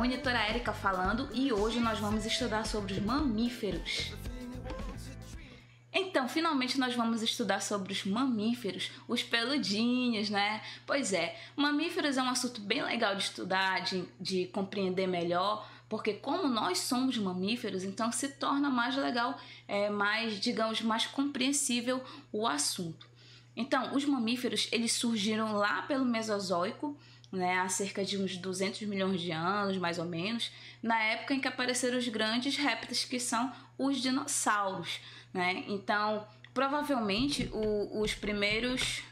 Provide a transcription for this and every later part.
monitora Érica falando e hoje nós vamos estudar sobre os mamíferos. Então, finalmente nós vamos estudar sobre os mamíferos, os peludinhos, né? Pois é, mamíferos é um assunto bem legal de estudar, de compreender melhor, porque como nós somos mamíferos, então se torna mais legal, mais, digamos, mais compreensível o assunto. Então, os mamíferos, eles surgiram lá pelo Mesozoico, né, há cerca de uns 200 milhões de anos, mais ou menos, na época em que apareceram os grandes répteis, que são os dinossauros, né? Então, provavelmente, os primeiros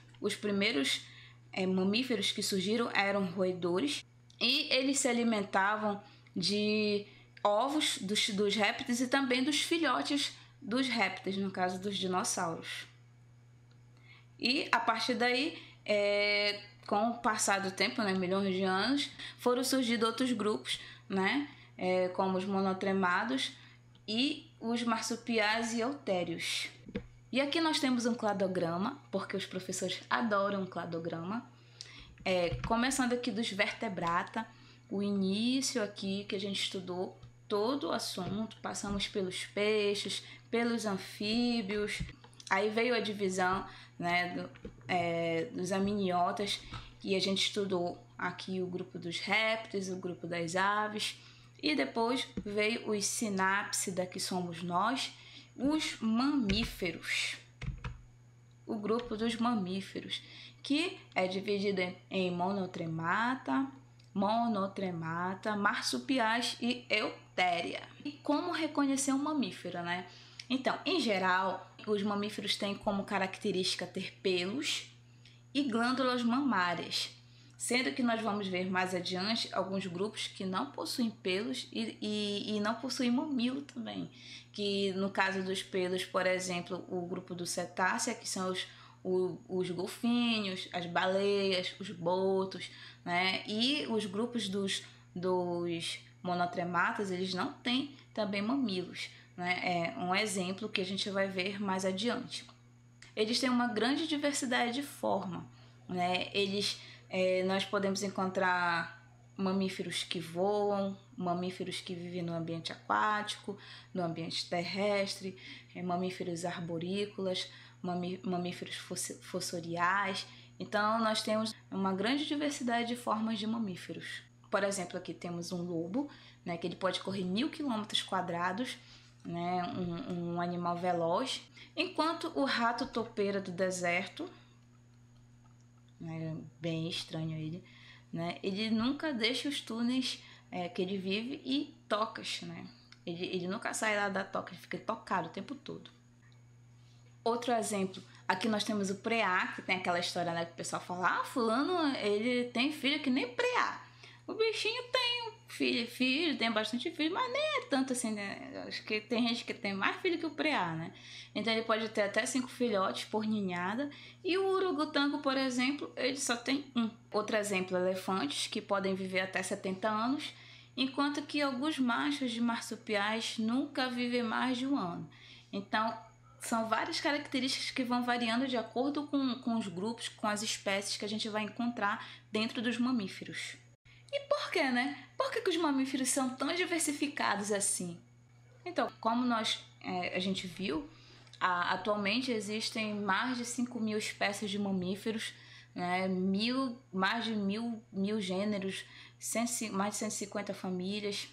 mamíferos que surgiram eram roedores e eles se alimentavam de ovos dos répteis e também dos filhotes dos répteis, no caso dos dinossauros. E a partir daí, com o passar do tempo, né, milhões de anos, foram surgindo outros grupos, né, como os monotremados e os marsupiais e eutérios. E aqui nós temos um cladograma, porque os professores adoram um cladograma. Começando aqui dos vertebrata, o início aqui que a gente estudou todo o assunto, passamos pelos peixes, pelos anfíbios, aí veio a divisão, né, dos amniotas, e a gente estudou aqui o grupo dos répteis, o grupo das aves, e depois veio os sinápsida, que somos nós, os mamíferos, o grupo dos mamíferos, que é dividido em monotremata, marsupiais e eutéria. E como reconhecer um mamífero, né? Então, em geral, os mamíferos têm como característica ter pelos e glândulas mamárias, sendo que nós vamos ver mais adiante alguns grupos que não possuem pelos e não possuem mamilo também, que no caso dos pelos, por exemplo, o grupo do cetácea, que são os golfinhos, as baleias, os botos, né? E os grupos dos monotrematas, eles não têm também mamilos, né? É um exemplo que a gente vai ver mais adiante. Eles têm uma grande diversidade de forma, né? Nós podemos encontrar mamíferos que voam, mamíferos que vivem no ambiente aquático, no ambiente terrestre, mamíferos arborícolas, mamíferos fossoriais. Então, nós temos uma grande diversidade de formas de mamíferos. Por exemplo, aqui temos um lobo, né, que ele pode correr 1000 km², né, um animal veloz, enquanto o rato topeira do deserto, bem estranho ele, né, ele nunca deixa os túneis que ele vive e tocas, né? Ele nunca sai lá da toca, ele fica tocado o tempo todo. Outro exemplo, aqui ná temos o preá, que tem aquela história, né, que o pessoal fala, fulano, ele tem filho que nem preá. O bichinho tem filho, tem bastante filho, mas nem é tanto assim, né? Acho que tem gente que tem mais filho que o preá, né? Então ele pode ter até 5 filhotes por ninhada. E o urugutango, por exemplo, ele só tem um. Outro exemplo, elefantes, que podem viver até 70 anos, enquanto que alguns machos de marsupiais nunca vivem mais de 1 ano. Então, são várias características que vão variando de acordo com os grupos, com as espécies que a gente vai encontrar dentro dos mamíferos. E por quê, né? Por que os mamíferos são tão diversificados assim? Então, como a gente viu, atualmente existem mais de 5.000 espécies de mamíferos, né? Mais de mil gêneros, mais de 150 famílias,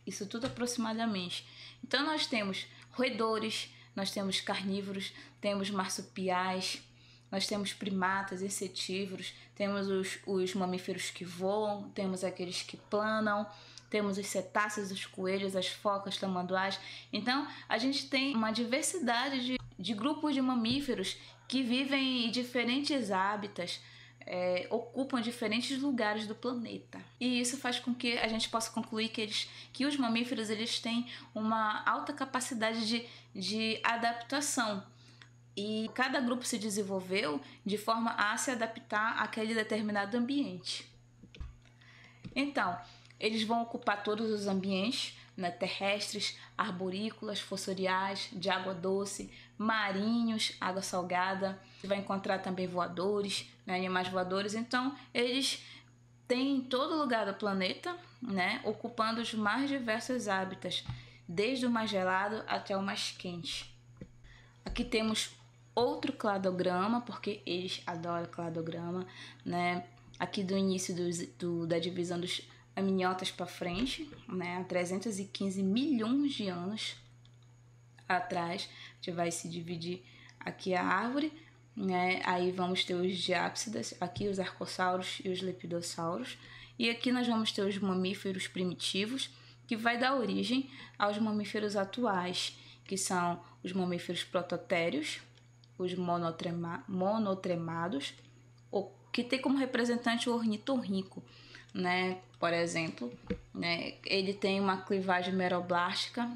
isso tudo aproximadamente. Então, nós temos roedores, nós temos carnívoros, temos marsupiais, nós temos primatas, insetívoros, temos os mamíferos que voam, temos aqueles que planam, temos os cetáceos, os coelhos, as focas, tamanduás. Então, a gente tem uma diversidade de grupos de mamíferos que vivem em diferentes hábitats, ocupam diferentes lugares do planeta. E isso faz com que a gente possa concluir que os mamíferos eles têm uma alta capacidade de adaptação. E cada grupo se desenvolveu de forma a se adaptar àquele determinado ambiente. Então, eles vão ocupar todos os ambientes, né, terrestres, arborícolas, fossoriais, de água doce, marinhos, água salgada. Você vai encontrar também voadores, né, animais voadores. Então, eles tem em todo lugar do planeta, né, ocupando os mais diversos hábitats, desde o mais gelado até o mais quente. Aqui temos outro cladograma, porque eles adoram cladograma, né? Aqui do início da divisão dos amniotas para frente, né? Há 315 milhões de anos atrás, a gente vai se dividir aqui a árvore, né? Aí vamos ter os diápsidas, aqui os arcossauros e os lepidossauros, e aqui nós vamos ter os mamíferos primitivos, que vai dar origem aos mamíferos atuais, que são os mamíferos prototérios, os monotremados, que tem como representante o ornitorrinco, né? Por exemplo, né? Ele tem uma clivagem meroblástica.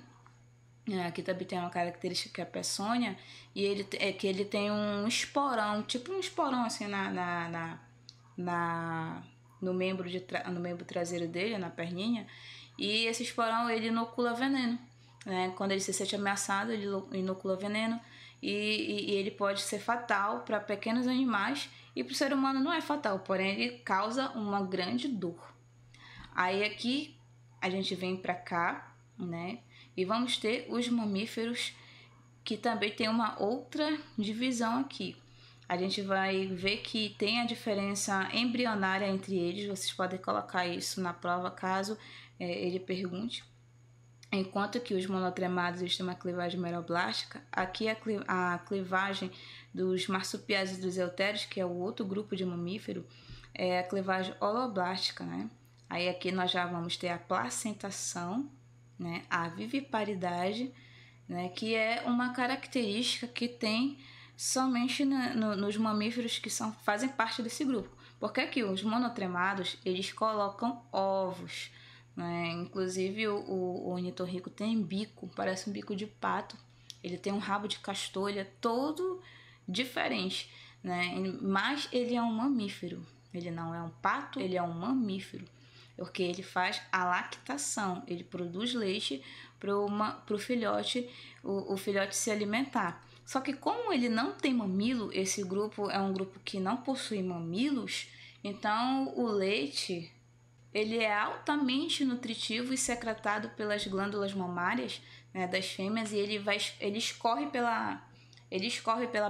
Aqui também tem uma característica que é a peçonha, e ele tem um esporão, tipo um esporão assim no membro traseiro dele, na perninha, e esse esporão ele inocula veneno, né? Quando ele se sente ameaçado, ele inocula veneno, e ele pode ser fatal para pequenos animais, e para o ser humano não é fatal, porém ele causa uma grande dor. Aí aqui a gente vem para cá, né? E vamos ter os mamíferos, que também tem uma outra divisão aqui. A gente vai ver que tem a diferença embrionária entre eles. Vocês podem colocar isso na prova caso ele pergunte. Enquanto que os monotremados eles têm uma clivagem meroblástica, aqui a clivagem dos marsupiais e dos eutérios, que é o outro grupo de mamífero, é a clivagem holoblástica, né? Aí aqui nós já vamos ter a placentação, né? A viviparidade, né? Que é uma característica que tem somente nos mamíferos que fazem parte desse grupo. Porque aqui os monotremados eles colocam ovos, né? Inclusive o ornitorrinco tem bico, parece um bico de pato. Ele tem um rabo de castorha todo diferente, né? Mas ele é um mamífero. Ele não é um pato, ele é um mamífero, porque ele faz a lactação, ele produz leite para o filhote, o filhote se alimentar. Só que como ele não tem mamilo, esse grupo é um grupo que não possui mamilos, então o leite ele é altamente nutritivo e secretado pelas glândulas mamárias, né, das fêmeas, e ele escorre pela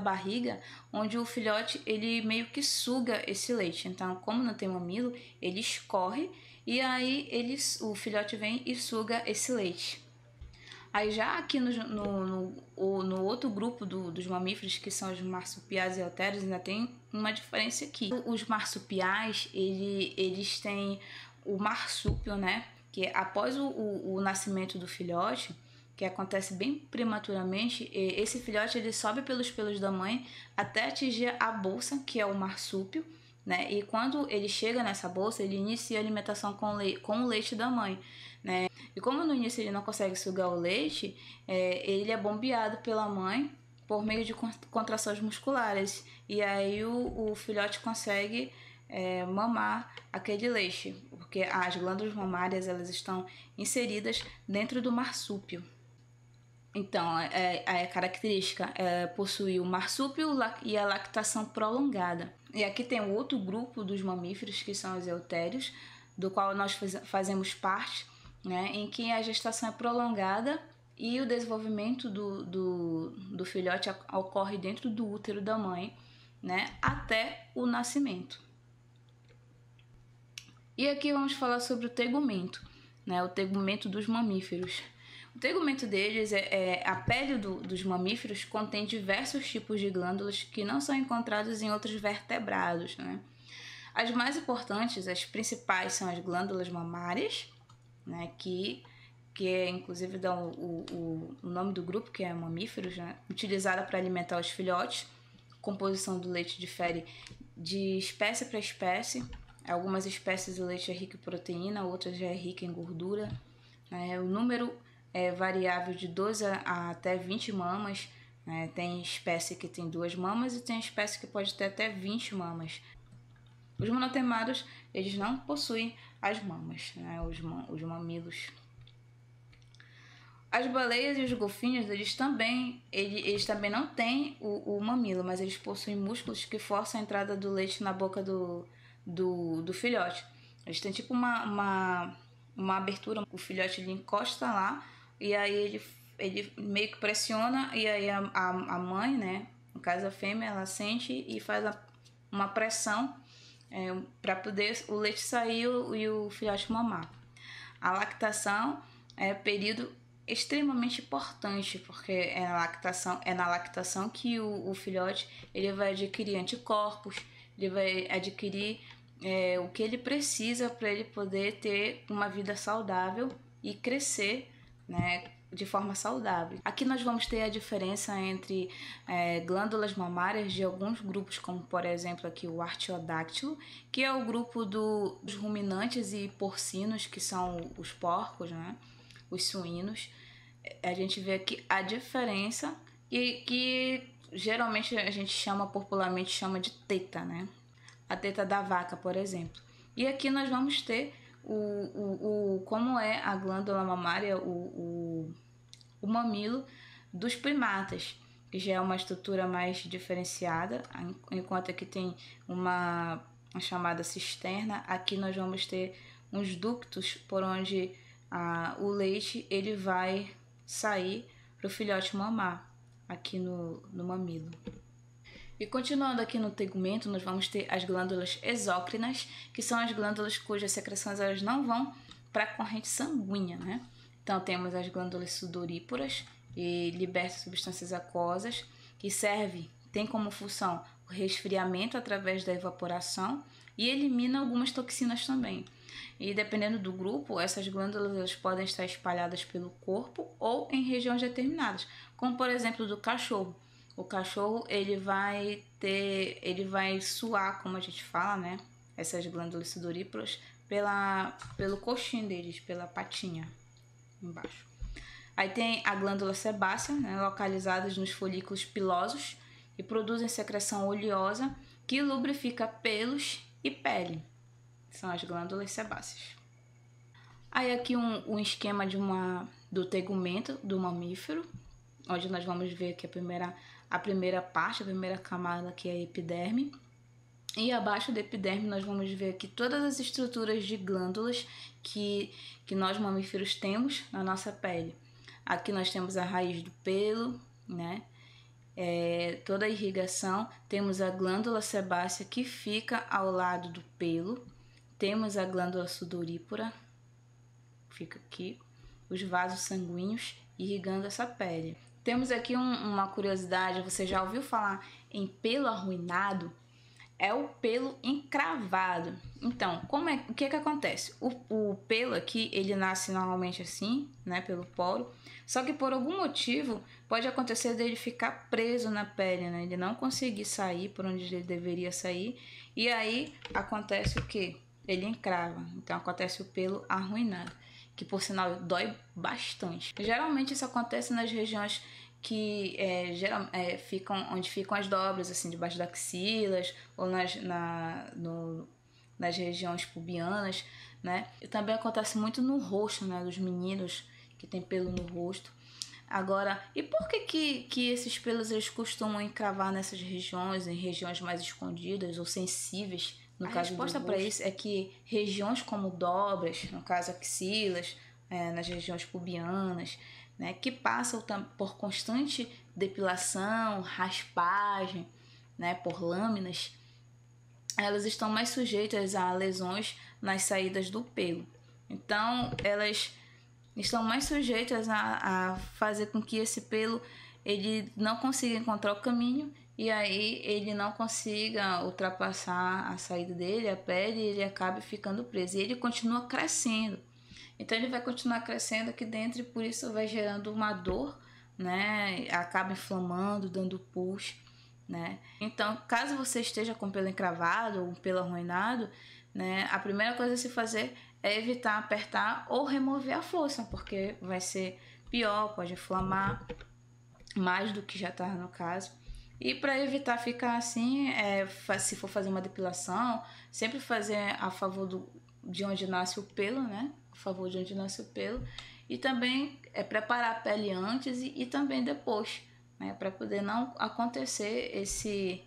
barriga, onde o filhote ele meio que suga esse leite. Então, como não tem mamilo, ele escorre e aí o filhote vem e suga esse leite. Aí já aqui no outro grupo dos mamíferos, que são os marsupiais e eutérios, ainda tem uma diferença aqui. Os marsupiais, eles têm o marsúpio, né? Que após o nascimento do filhote, que acontece bem prematuramente, esse filhote ele sobe pelos pelos da mãe até atingir a bolsa, que é o marsúpio, né? E quando ele chega nessa bolsa, ele inicia a alimentação com o leite da mãe, né? E como no início ele não consegue sugar o leite, ele é bombeado pela mãe por meio de contrações musculares, e aí o filhote consegue mamar aquele leite, porque as glândulas mamárias elas estão inseridas dentro do marsúpio. Então, a característica é possuir o marsúpio e a lactação prolongada. E aqui tem o outro grupo dos mamíferos, que são os eutérios, do qual nós fazemos parte, né, em que a gestação é prolongada e o desenvolvimento do filhote ocorre dentro do útero da mãe, né, até o nascimento. E aqui vamos falar sobre o tegumento, né, o tegumento dos mamíferos. O tegumento deles a pele dos mamíferos contém diversos tipos de glândulas que não são encontrados em outros vertebrados, né? As mais importantes, as principais, são as glândulas mamárias, né, que inclusive dão o nome do grupo, que é mamíferos, né, utilizada para alimentar os filhotes. A composição do leite difere de espécie para espécie. Algumas espécies do leite é rico em proteína, outras já é rico em gordura. O número é variável de 12 até 20 mamas. Tem espécie que tem 2 mamas e tem espécie que pode ter até 20 mamas. Os monotremados, eles não possuem as mamas, né? Os mamilos. As baleias e os golfinhos, eles também não têm o mamilo, mas eles possuem músculos que forçam a entrada do leite na boca do filhote. Eles têm tipo uma abertura, o filhote ele encosta lá e aí ele meio que pressiona e aí a mãe, né, no caso a fêmea, ela sente e faz uma pressão para poder o leite sair e o filhote mamar. A lactação é período extremamente importante, porque é na lactação que o filhote ele vai adquirir anticorpos, ele vai adquirir o que ele precisa para ele poder ter uma vida saudável e crescer, né, de forma saudável. Aqui nós vamos ter a diferença entre glândulas mamárias de alguns grupos, como por exemplo aqui o artiodáctilo, que é o grupo dos ruminantes e porcinos, que são os porcos, né, os suínos. A gente vê aqui a diferença que geralmente a gente popularmente chama de teta, né? A teta da vaca, por exemplo. E aqui nós vamos ter como é a glândula mamária, o mamilo dos primatas, que já é uma estrutura mais diferenciada, enquanto aqui tem uma chamada cisterna, aqui nós vamos ter uns ductos por onde o leite ele vai sair para o filhote mamar, aqui no mamilo. E continuando aqui no tegumento, nós vamos ter as glândulas exócrinas, que são as glândulas cujas secreções elas não vão para a corrente sanguínea, né? Então temos as glândulas sudoríparas, e libertam substâncias aquosas, que tem como função o resfriamento através da evaporação e elimina algumas toxinas também. E dependendo do grupo, essas glândulas podem estar espalhadas pelo corpo ou em regiões determinadas, como por exemplo do cachorro. O cachorro ele vai suar, como a gente fala, né? Essas glândulas sudoríparas pelo coxim deles, pela patinha embaixo. Aí tem a glândula sebácea, né, localizadas nos folículos pilosos e produzem secreção oleosa que lubrifica pelos e pele. São as glândulas sebáceas. Aí aqui um esquema do tegumento do mamífero, onde nós vamos ver aqui a primeira parte, a primeira camada, que é a epiderme. E abaixo da epiderme nós vamos ver aqui todas as estruturas de glândulas que nós mamíferos temos na nossa pele. Aqui nós temos a raiz do pelo, né? Toda a irrigação. Temos a glândula sebácea que fica ao lado do pelo. Temos a glândula sudorípara, fica aqui, os vasos sanguíneos irrigando essa pele. Temos aqui uma curiosidade, você já ouviu falar em pelo arruinado? É o pelo encravado. Então, o que acontece? O pelo aqui, ele nasce normalmente assim, né, pelo poro, só que por algum motivo pode acontecer dele ficar preso na pele, né, ele não conseguir sair por onde ele deveria sair, e aí acontece o quê? Ele encrava, então acontece o pelo arruinado, que por sinal dói bastante. Geralmente isso acontece nas regiões que onde ficam as dobras, assim, debaixo das axilas ou nas regiões pubianas, né? E também acontece muito no rosto, né, dos meninos que tem pelo no rosto. Agora, e por que esses pelos eles costumam encravar nessas regiões, em regiões mais escondidas ou sensíveis? No caso, a resposta para isso é que regiões como dobras, no caso axilas, nas regiões pubianas, né, que passam por constante depilação, raspagem, né, por lâminas, elas estão mais sujeitas a lesões nas saídas do pelo. Então, elas estão mais sujeitas a fazer com que esse pelo ele não consiga encontrar o caminho e aí ele não consiga ultrapassar a saída dele, a pele, e ele acaba ficando preso. E ele continua crescendo. Então ele vai continuar crescendo aqui dentro e por isso vai gerando uma dor, né? Acaba inflamando, dando pus, né? Então, caso você esteja com pelo encravado ou um pelo arruinado, né? A primeira coisa a se fazer é evitar apertar ou remover a força, porque vai ser pior, pode inflamar mais do que já está no caso. E para evitar ficar assim, se for fazer uma depilação, sempre fazer a favor de onde nasce o pelo, né? A favor de onde nasce o pelo. E também preparar a pele antes e também depois, né? Para poder não acontecer esse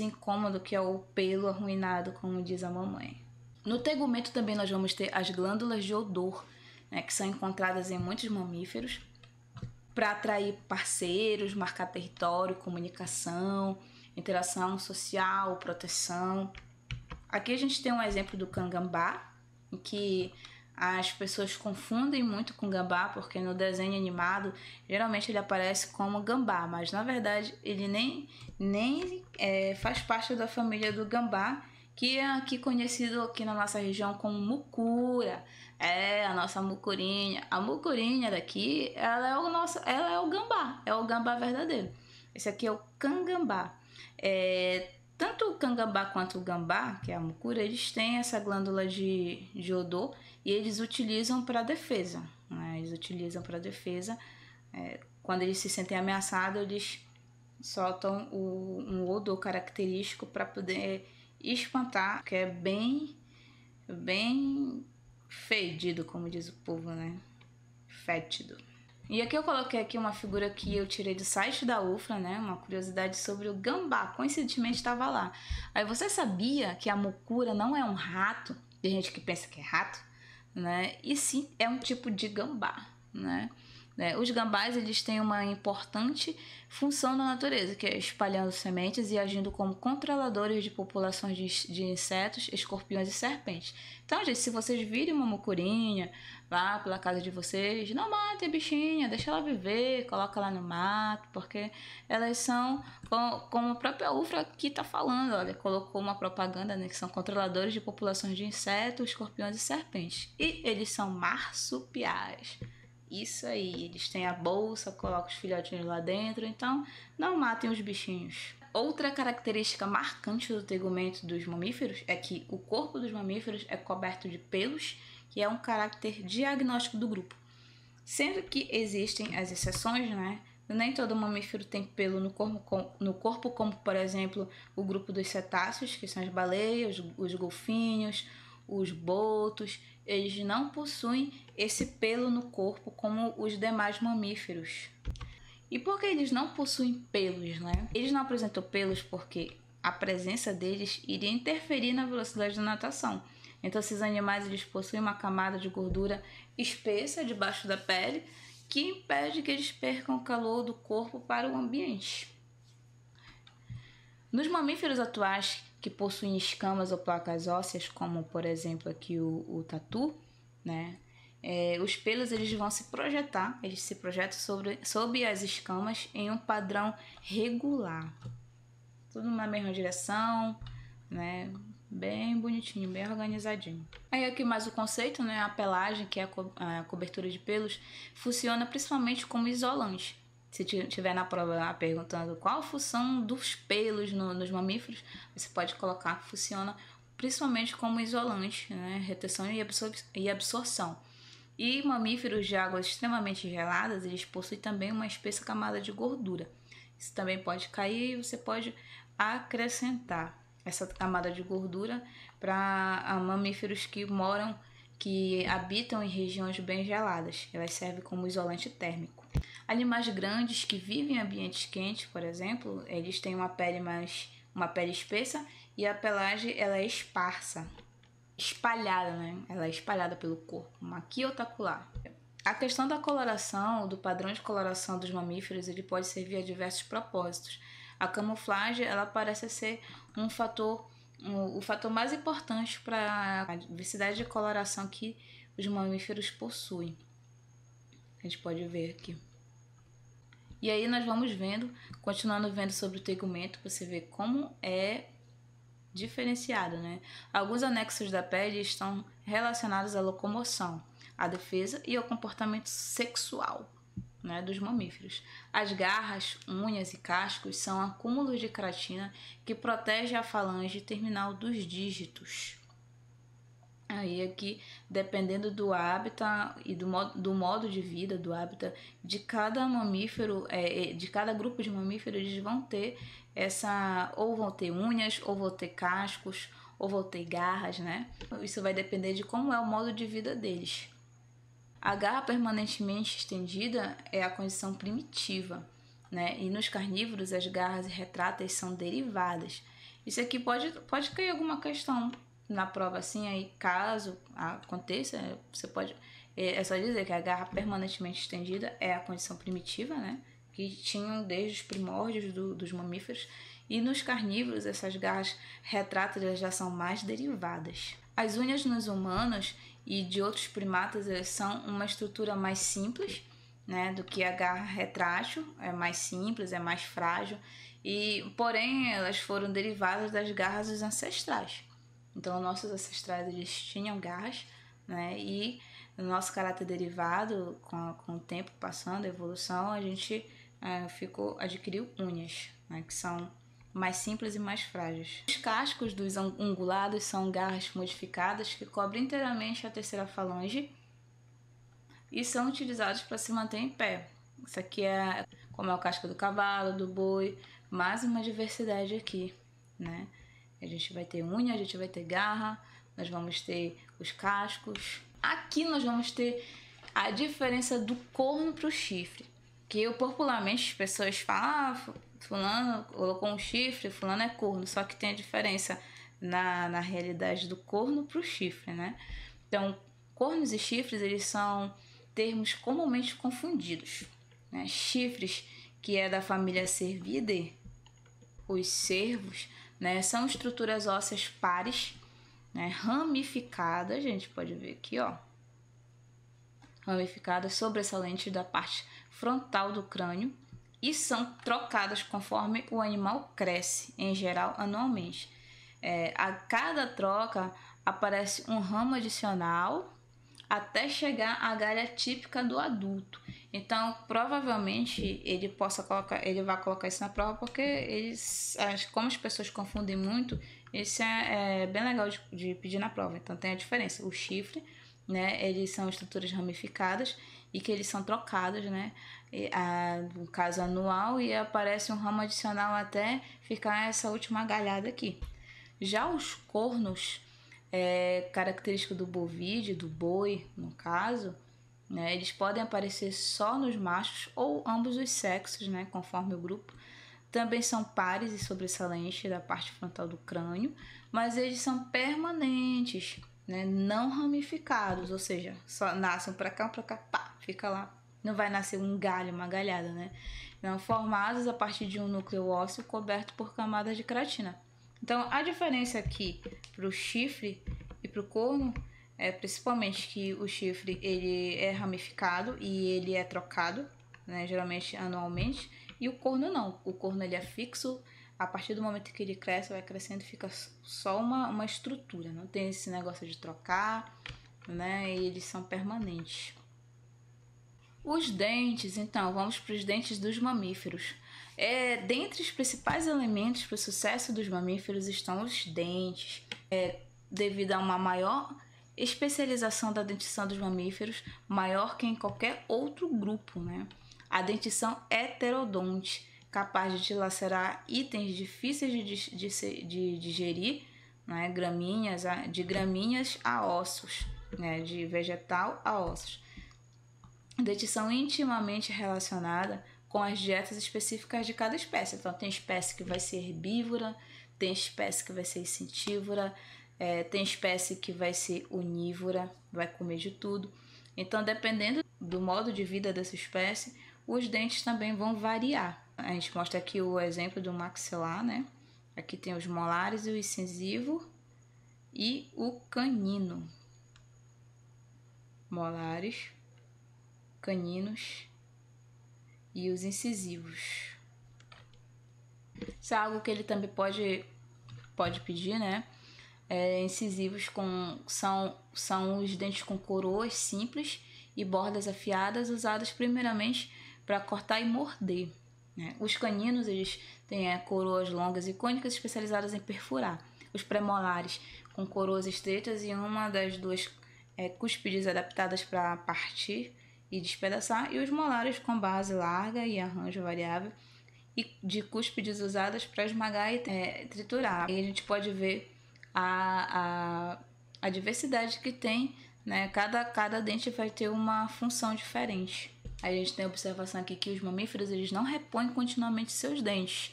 incômodo que é o pelo arruinado, como diz a mamãe. No tegumento também nós vamos ter as glândulas de odor, né, que são encontradas em muitos mamíferos para atrair parceiros, marcar território, comunicação, interação social, proteção. Aqui a gente tem um exemplo do cangambá, em que as pessoas confundem muito com gambá, porque no desenho animado geralmente ele aparece como gambá, mas na verdade ele nem faz parte da família do gambá, que é aqui conhecido aqui na nossa região como mucura. É a nossa mucurinha. A mucurinha daqui, ela é o gambá, é o gambá verdadeiro. Esse aqui é o cangambá. Tanto o cangambá quanto o gambá, que é a mucura, eles têm essa glândula de odor e eles utilizam para defesa, né? Eles utilizam para defesa. Quando eles se sentem ameaçados, eles soltam um odor característico para poder espantar, que é bem fedido, como diz o povo, né? Fétido. E aqui eu coloquei aqui uma figura que eu tirei do site da UFRA, né? Uma curiosidade sobre o gambá. Coincidentemente estava lá. Aí você sabia que a mucura não é um rato? Tem gente que pensa que é rato, né? E sim, é um tipo de gambá, né? Os gambás, eles têm uma importante função na natureza, que é espalhando sementes e agindo como controladores de populações de insetos, escorpiões e serpentes. Então, gente, se vocês virem uma mucurinha lá pela casa de vocês, não matem a bichinha, deixa ela viver, coloca ela no mato, porque elas são, como a própria UFRA aqui está falando, olha, colocou uma propaganda, né, que são controladores de populações de insetos, escorpiões e serpentes. E eles são marsupiais. Isso aí, eles têm a bolsa, colocam os filhotinhos lá dentro, então não matem os bichinhos. Outra característica marcante do tegumento dos mamíferos é que o corpo dos mamíferos é coberto de pelos, que é um caráter diagnóstico do grupo. Sendo que existem as exceções, né? Nem todo mamífero tem pelo no corpo, como por exemplo o grupo dos cetáceos, que são as baleias, os golfinhos, os botos. Eles não possuem esse pelo no corpo como os demais mamíferos. E por que eles não possuem pelos, né? Eles não apresentam pelos porque a presença deles iria interferir na velocidade da natação. Então, esses animais eles possuem uma camada de gordura espessa debaixo da pele que impede que eles percam o calor do corpo para o ambiente. Nos mamíferos atuais que possuem escamas ou placas ósseas, como por exemplo aqui o tatu, né? Os pelos eles vão se projetar, eles se projetam sobre as escamas em um padrão regular. Tudo na mesma direção, né? Bem bonitinho, bem organizadinho. Aí aqui mais o conceito, né? A pelagem, que é a cobertura de pelos, funciona principalmente como isolante. Se tiver na prova lá perguntando qual a função dos pelos nos mamíferos, você pode colocar que funciona principalmente como isolante, né? Retenção e absorção. E mamíferos de águas extremamente geladas, eles possuem também uma espessa camada de gordura. Isso também pode cair e você pode acrescentar essa camada de gordura para mamíferos que habitam em regiões bem geladas. Elas servem como isolante térmico. Animais grandes que vivem em ambientes quentes, por exemplo, eles têm uma pele espessa e a pelagem ela é esparsa. Espalhada, né? Ela é espalhada pelo corpo, maquiotacular. A questão da coloração, do padrão de coloração dos mamíferos, ele pode servir a diversos propósitos. A camuflagem, ela parece ser o fator mais importante para a diversidade de coloração que os mamíferos possuem. A gente pode ver aqui. E aí nós vamos continuando vendo sobre o tegumento, você vê como é diferenciado, né? Alguns anexos da pele estão relacionados à locomoção, à defesa e ao comportamento sexual, né, dos mamíferos. As garras, unhas e cascos são acúmulos de queratina que protege a falange terminal dos dígitos. Aí aqui, dependendo do hábitat e do modo de vida, do hábitat de cada mamífero, de cada grupo de mamíferos, eles vão ter ou vão ter unhas, ou vão ter cascos, ou vão ter garras, né? Isso vai depender de como é o modo de vida deles. A garra permanentemente estendida é a condição primitiva, né? E nos carnívoros as garras retráteis são derivadas. Isso aqui pode cair alguma questão na prova assim, aí caso aconteça, você pode... É só dizer que a garra permanentemente estendida é a condição primitiva, né? Que tinham desde os primórdios dos mamíferos. E nos carnívoros, essas garras retráteis já são mais derivadas. As unhas nos humanos e de outros primatas são uma estrutura mais simples, né, do que a garra retrátil, é mais simples, é mais frágil, e porém elas foram derivadas das garras dos ancestrais. Então nossos ancestrais eles tinham garras, né, e o nosso caráter derivado, com o tempo passando, a evolução, a gente adquiriu unhas, né, que são mais simples e mais frágeis. Os cascos dos ungulados são garras modificadas que cobrem inteiramente a terceira falange e são utilizados para se manter em pé. Isso aqui é como é o casco do cavalo, do boi, mais uma diversidade aqui, né? A gente vai ter unha, a gente vai ter garra, nós vamos ter os cascos. Aqui nós vamos ter a diferença do corno para o chifre, que popularmente as pessoas falam, fulano colocou um chifre, fulano é corno, só que tem a diferença na realidade do corno para o chifre, né? Então, cornos e chifres, eles são termos comumente confundidos, né? Chifres, que é da família Cervidae, os cervos, né? São estruturas ósseas pares, né? Ramificadas, a gente pode ver aqui, ó, ramificadas sobressalentes da parte frontal do crânio, e são trocadas conforme o animal cresce, em geral anualmente. A cada troca aparece um ramo adicional até chegar à galha típica do adulto. Então, provavelmente ele vai colocar isso na prova, porque como as pessoas confundem muito, isso é bem legal de pedir na prova. Então tem a diferença. O chifre, né, eles são estruturas ramificadas e que eles são trocados, né, no caso anual, e aparece um ramo adicional até ficar essa última galhada aqui. Já os cornos, característico do bovídeo, do boi, no caso, né, eles podem aparecer só nos machos ou ambos os sexos, né, conforme o grupo. Também são pares e sobressalentes da parte frontal do crânio, mas eles são permanentes, né, não ramificados, ou seja, só nascem para cá, pá, fica lá. Não vai nascer um galho, uma galhada, né? Não, formados a partir de um núcleo ósseo coberto por camadas de queratina. Então, a diferença aqui para o chifre e para o corno é principalmente que o chifre ele é ramificado e ele é trocado, né, geralmente anualmente, e o corno não. O corno ele é fixo, a partir do momento que ele cresce, vai crescendo, fica só uma estrutura, não tem esse negócio de trocar, né, e eles são permanentes. Os dentes, então, vamos para os dentes dos mamíferos. Dentre os principais elementos para o sucesso dos mamíferos estão os dentes. Devido a uma maior especialização da dentição dos mamíferos, maior que em qualquer outro grupo, né? A dentição heterodonte, capaz de dilacerar itens difíceis de digerir, né? De gramíneas a ossos, né? De vegetal a ossos. Dentição intimamente relacionada com as dietas específicas de cada espécie. Então, tem espécie que vai ser herbívora, tem espécie que vai ser insitívora, tem espécie que vai ser onívora, vai comer de tudo. Então, dependendo do modo de vida dessa espécie, os dentes também vão variar. A gente mostra aqui o exemplo do maxilar, né? Aqui tem os molares, o incisivo e o canino. Molares, caninos e os incisivos. Isso é algo que ele também pode pedir, né? Incisivos são os dentes com coroas simples e bordas afiadas, usadas primeiramente para cortar e morder, né? Os caninos, eles têm coroas longas e cônicas especializadas em perfurar. Os premolares com coroas estreitas e uma das duas cúspides adaptadas para partir e despedaçar, e os molares com base larga e arranjo variável e de cúspides usadas para esmagar e triturar. E a gente pode ver a diversidade que tem, né? Cada dente vai ter uma função diferente. A gente tem a observação aqui que os mamíferos eles não repõem continuamente seus dentes,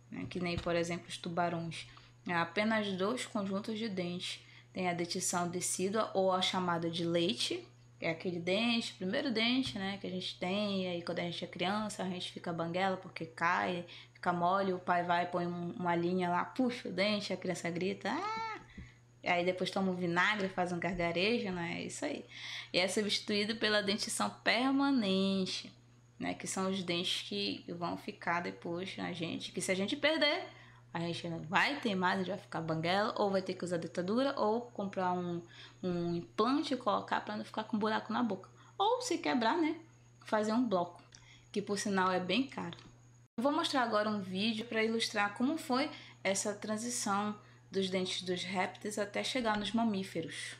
né? Que nem, por exemplo, os tubarões. Apenas 2 conjuntos de dentes tem a dentição decídua ou a chamada de leite, que é aquele dente, primeiro dente, né, que a gente tem, e aí quando a gente é criança, a gente fica banguela porque cai, fica mole, o pai vai, põe uma linha lá, puxa o dente, a criança grita, ah! E aí depois toma um vinagre, faz um gargarejo, né, é isso aí. E é substituído pela dentição permanente, né, que são os dentes que vão ficar depois na gente, que se a gente perder, a gente não vai ter mais, a gente vai ficar banguela, ou vai ter que usar dentadura, ou comprar um implante e colocar para não ficar com buraco na boca. Ou se quebrar, né, fazer um bloco, que por sinal é bem caro. Eu vou mostrar agora um vídeo para ilustrar como foi essa transição dos dentes dos répteis até chegar nos mamíferos.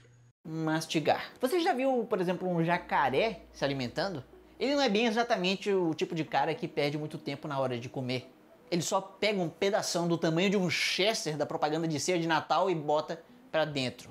Mastigar. Você já viu, por exemplo, um jacaré se alimentando? Ele não é bem exatamente o tipo de cara que perde muito tempo na hora de comer. Ele só pega um pedação do tamanho de um Chester da propaganda de ceia de Natal e bota pra dentro.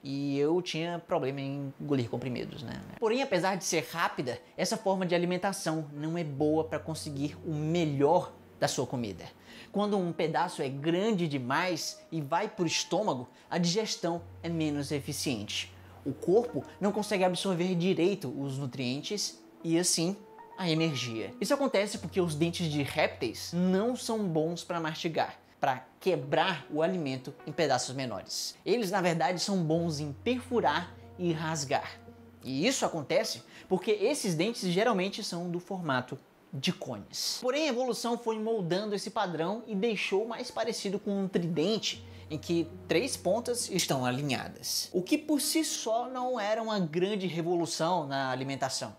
E eu tinha problema em engolir comprimidos, né? Porém, apesar de ser rápida, essa forma de alimentação não é boa para conseguir o melhor da sua comida. Quando um pedaço é grande demais e vai para o estômago, a digestão é menos eficiente. O corpo não consegue absorver direito os nutrientes e assim a energia. Isso acontece porque os dentes de répteis não são bons para mastigar, para quebrar o alimento em pedaços menores. Eles, na verdade, são bons em perfurar e rasgar. E isso acontece porque esses dentes geralmente são do formato de cones. Porém, a evolução foi moldando esse padrão e deixou mais parecido com um tridente, em que 3 pontas estão alinhadas. O que por si só não era uma grande revolução na alimentação.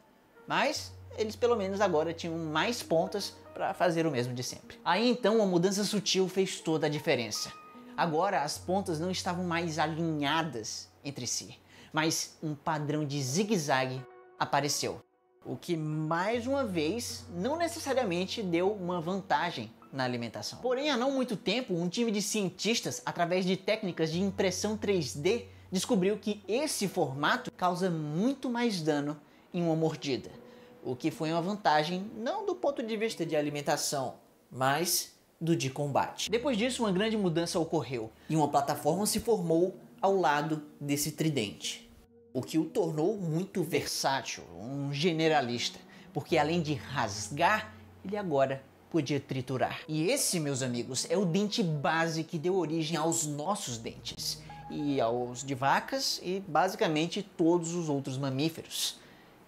Mas eles pelo menos agora tinham mais pontas para fazer o mesmo de sempre. Aí então uma mudança sutil fez toda a diferença. Agora as pontas não estavam mais alinhadas entre si, mas um padrão de zigue-zague apareceu. O que mais uma vez não necessariamente deu uma vantagem na alimentação. Porém, há não muito tempo, um time de cientistas, através de técnicas de impressão 3D, descobriu que esse formato causa muito mais dano em uma mordida. O que foi uma vantagem não do ponto de vista de alimentação, mas do de combate. Depois disso, uma grande mudança ocorreu e uma plataforma se formou ao lado desse tridente, o que o tornou muito versátil, um generalista, porque além de rasgar, ele agora podia triturar. E esse, meus amigos, é o dente base que deu origem aos nossos dentes, e aos de vacas e basicamente todos os outros mamíferos.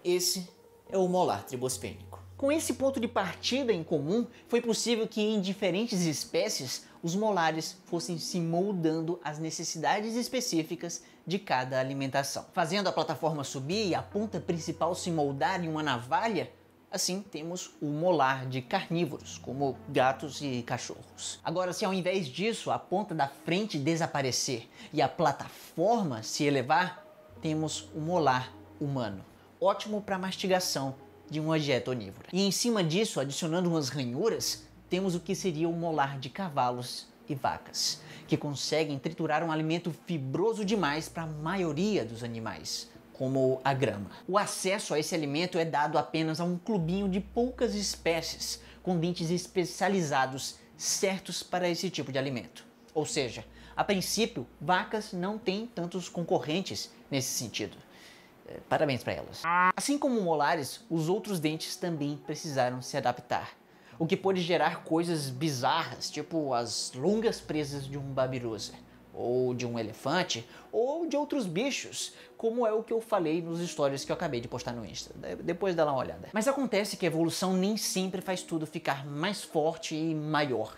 Esse é o molar tribosfênico. Com esse ponto de partida em comum, foi possível que em diferentes espécies os molares fossem se moldando às necessidades específicas de cada alimentação. Fazendo a plataforma subir e a ponta principal se moldar em uma navalha, assim temos o molar de carnívoros, como gatos e cachorros. Agora, se ao invés disso a ponta da frente desaparecer e a plataforma se elevar, temos o molar humano, ótimo para mastigação de uma dieta onívora. E em cima disso, adicionando umas ranhuras, temos o que seria o molar de cavalos e vacas, que conseguem triturar um alimento fibroso demais para a maioria dos animais, como a grama. O acesso a esse alimento é dado apenas a um clubinho de poucas espécies, com dentes especializados certos para esse tipo de alimento. Ou seja, a princípio, vacas não têm tantos concorrentes nesse sentido. Parabéns para elas. Assim como molares, os outros dentes também precisaram se adaptar, o que pode gerar coisas bizarras, tipo as longas presas de um babirusa, ou de um elefante, ou de outros bichos, como é o que eu falei nos stories que eu acabei de postar no Insta. Depois dá uma olhada. Mas acontece que a evolução nem sempre faz tudo ficar mais forte e maior.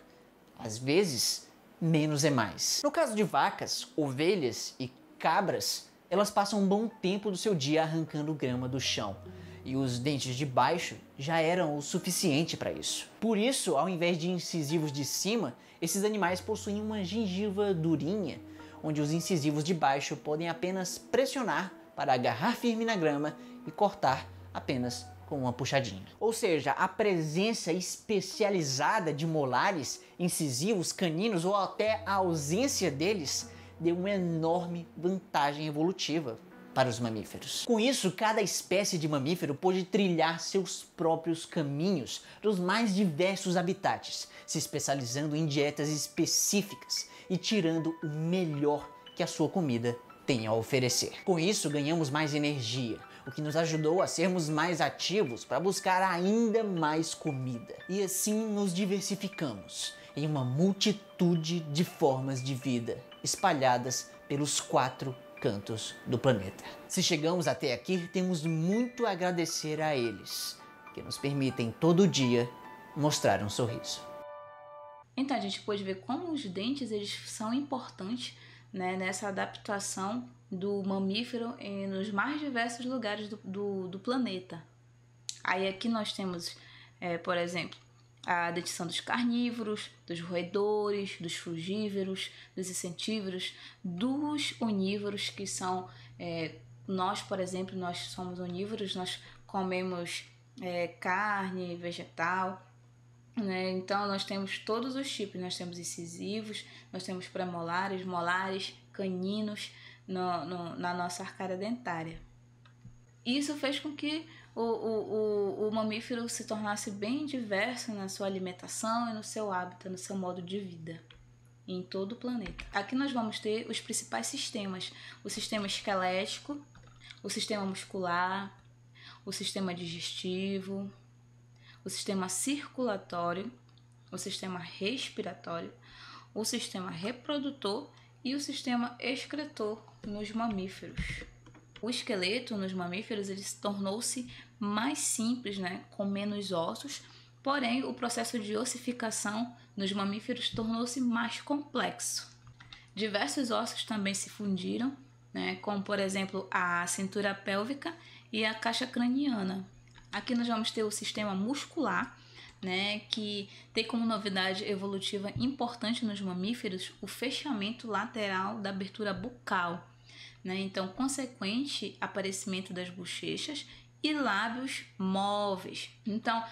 Às vezes, menos é mais. No caso de vacas, ovelhas e cabras, elas passam um bom tempo do seu dia arrancando grama do chão, e os dentes de baixo já eram o suficiente para isso. Por isso, ao invés de incisivos de cima, esses animais possuem uma gengiva durinha, onde os incisivos de baixo podem apenas pressionar para agarrar firme na grama e cortar apenas com uma puxadinha. Ou seja, a presença especializada de molares, incisivos, caninos ou até a ausência deles deu uma enorme vantagem evolutiva para os mamíferos. Com isso, cada espécie de mamífero pôde trilhar seus próprios caminhos nos mais diversos habitats, se especializando em dietas específicas e tirando o melhor que a sua comida tem a oferecer. Com isso, ganhamos mais energia, o que nos ajudou a sermos mais ativos para buscar ainda mais comida. E assim nos diversificamos em uma multitude de formas de vida espalhadas pelos 4 cantos do planeta. Se chegamos até aqui, temos muito a agradecer a eles, que nos permitem todo dia mostrar um sorriso. Então a gente pode ver como os dentes eles são importantes, né, nessa adaptação do mamífero nos mais diversos lugares do planeta. Aí aqui nós temos, por exemplo, a dentição dos carnívoros, dos roedores, dos frugívoros, dos insetívoros, dos onívoros, que são, nós, por exemplo, nós somos onívoros, nós comemos carne, vegetal, né? Então nós temos todos os tipos, nós temos incisivos, nós temos premolares, molares, caninos na nossa arcária dentária. Isso fez com que o mamífero se tornasse bem diverso na sua alimentação e no seu hábitat, no seu modo de vida em todo o planeta. Aqui nós vamos ter os principais sistemas: o sistema esquelético, o sistema muscular, o sistema digestivo, o sistema circulatório, o sistema respiratório, o sistema reprodutor e o sistema excretor nos mamíferos. O esqueleto nos mamíferos ele tornou-se mais simples, né, com menos ossos, porém o processo de ossificação nos mamíferos tornou-se mais complexo. Diversos ossos também se fundiram, né, como por exemplo a cintura pélvica e a caixa craniana. Aqui nós vamos ter o sistema muscular, né, que tem como novidade evolutiva importante nos mamíferos o fechamento lateral da abertura bucal, né? Então, consequente aparecimento das bochechas e lábios móveis. Então,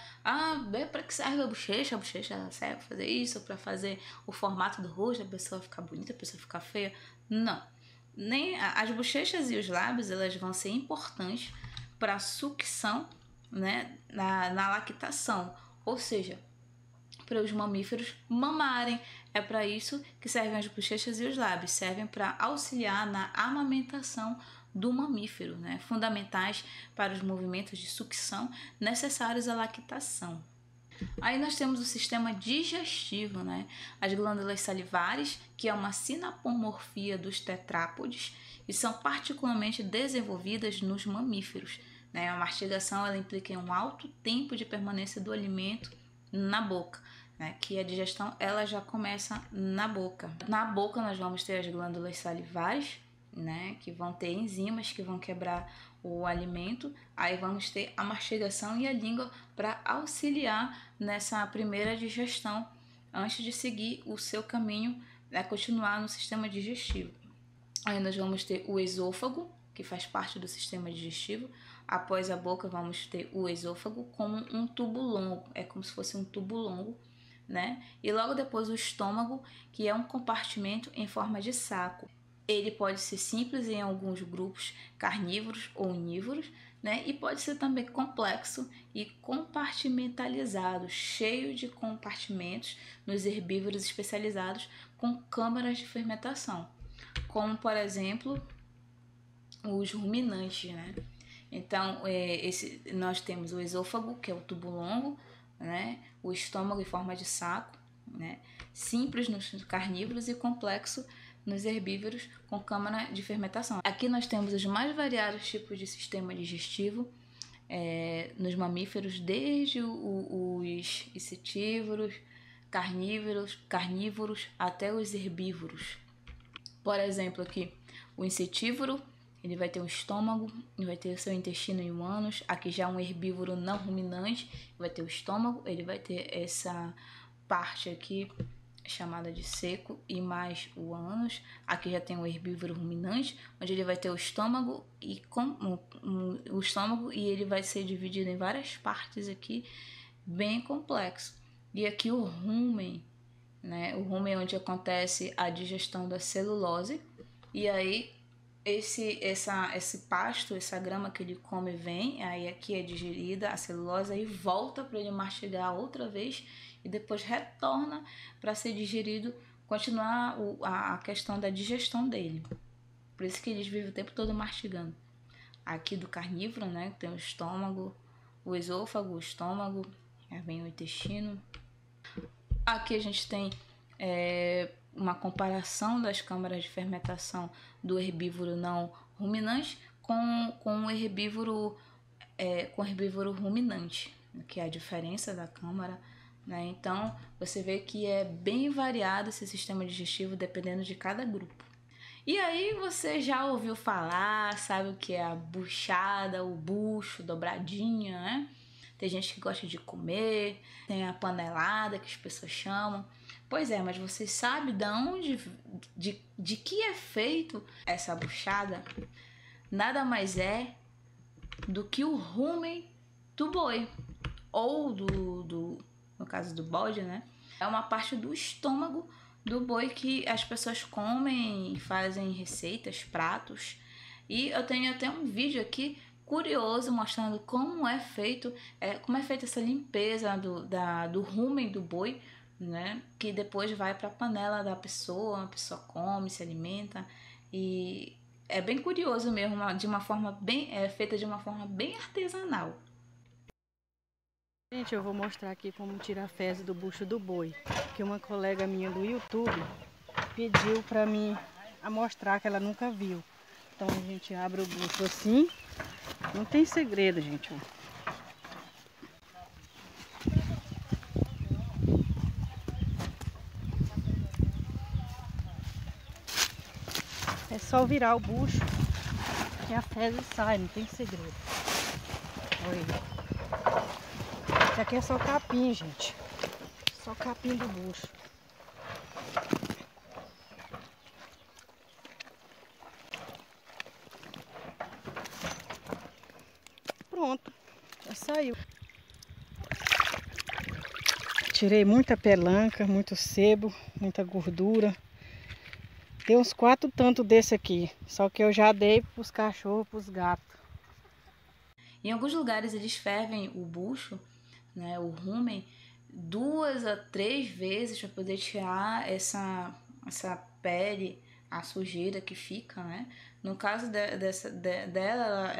para que serve a bochecha? A bochecha serve para fazer isso, para fazer o formato do rosto, a pessoa ficar bonita, a pessoa ficar feia? Não. Nem as bochechas e os lábios, elas vão ser importantes para a sucção, né, na lactação, ou seja, para os mamíferos mamarem. É para isso que servem as bochechas e os lábios, servem para auxiliar na amamentação do mamífero, né, fundamentais para os movimentos de sucção necessários à lactação. Aí nós temos o sistema digestivo, né, as glândulas salivares, que é uma sinapomorfia dos tetrápodes e são particularmente desenvolvidas nos mamíferos. A mastigação ela implica em um alto tempo de permanência do alimento na boca, né? Que a digestão ela já começa na boca. Na boca nós vamos ter as glândulas salivares, né? Que vão ter enzimas que vão quebrar o alimento. Aí vamos ter a mastigação e a língua para auxiliar nessa primeira digestão antes de seguir o seu caminho, continuar no sistema digestivo. Aí nós vamos ter o esôfago, que faz parte do sistema digestivo. Após a boca, vamos ter o esôfago como um tubo longo, é como se fosse um tubo longo, né? E logo depois o estômago, que é um compartimento em forma de saco. Ele pode ser simples em alguns grupos carnívoros ou onívoros, né? E pode ser também complexo e compartimentalizado, cheio de compartimentos nos herbívoros especializados com câmaras de fermentação, como por exemplo os ruminantes, né? Então, nós temos o esôfago, que é o tubo longo, né? O estômago em forma de saco, né? Simples nos carnívoros e complexo nos herbívoros com câmara de fermentação. Aqui nós temos os mais variados tipos de sistema digestivo nos mamíferos, desde os insetívoros, carnívoros até os herbívoros. Por exemplo, aqui o insetívoro, ele vai ter um estômago, ele vai ter o seu intestino e o ânus. Aqui já um herbívoro não ruminante, vai ter o estômago, ele vai ter essa parte aqui chamada de seco e mais o ânus. Aqui já tem o herbívoro ruminante, onde ele vai ter o estômago e o estômago e ele vai ser dividido em várias partes aqui, bem complexo. E aqui o rumen, né? O rumen é onde acontece a digestão da celulose. E aí esse pasto, essa grama que ele come vem, aí aqui é digerida a celulose, aí volta para ele mastigar outra vez e depois retorna para ser digerido, continuar a questão da digestão dele. Por isso que eles vivem o tempo todo mastigando. Aqui do carnívoro, né, tem o estômago, o esôfago, o estômago, aí vem o intestino. Aqui a gente tem uma comparação das câmaras de fermentação do herbívoro não ruminante com o herbívoro ruminante, que é a diferença da câmara, né? Então você vê que é bem variado esse sistema digestivo dependendo de cada grupo. E aí você já ouviu falar, sabe o que é a buchada, o bucho, dobradinha, né? Tem gente que gosta de comer, tem a panelada que as pessoas chamam. Pois é, mas você sabe de que é feito essa buchada? Nada mais é do que o rumen do boi, ou no caso do bode, né? É uma parte do estômago do boi que as pessoas comem e fazem receitas, pratos. E eu tenho até um vídeo aqui curioso mostrando como é feita essa limpeza do rumen do boi, né? Que depois vai para a panela da pessoa, a pessoa come, se alimenta, e é bem curioso mesmo, de uma forma feita de uma forma bem artesanal. Gente, eu vou mostrar aqui como tirar fezes do bucho do boi, que uma colega minha do YouTube pediu para mim a mostrar, que ela nunca viu. Então a gente abre o bucho assim, não tem segredo, gente, ó. É só virar o bucho que a fezes sai, não tem segredo. Olha. Isso aqui é só capim, gente. Só capim do bucho. Pronto, já saiu. Tirei muita pelanca, muito sebo, muita gordura. Tem uns 4 tantos desse aqui. Só que eu já dei pros cachorros, pros gatos. Em alguns lugares eles fervem o bucho, né, o rumen, 2 a 3 vezes para poder tirar essa pele, a sujeira que fica, né? No caso dela,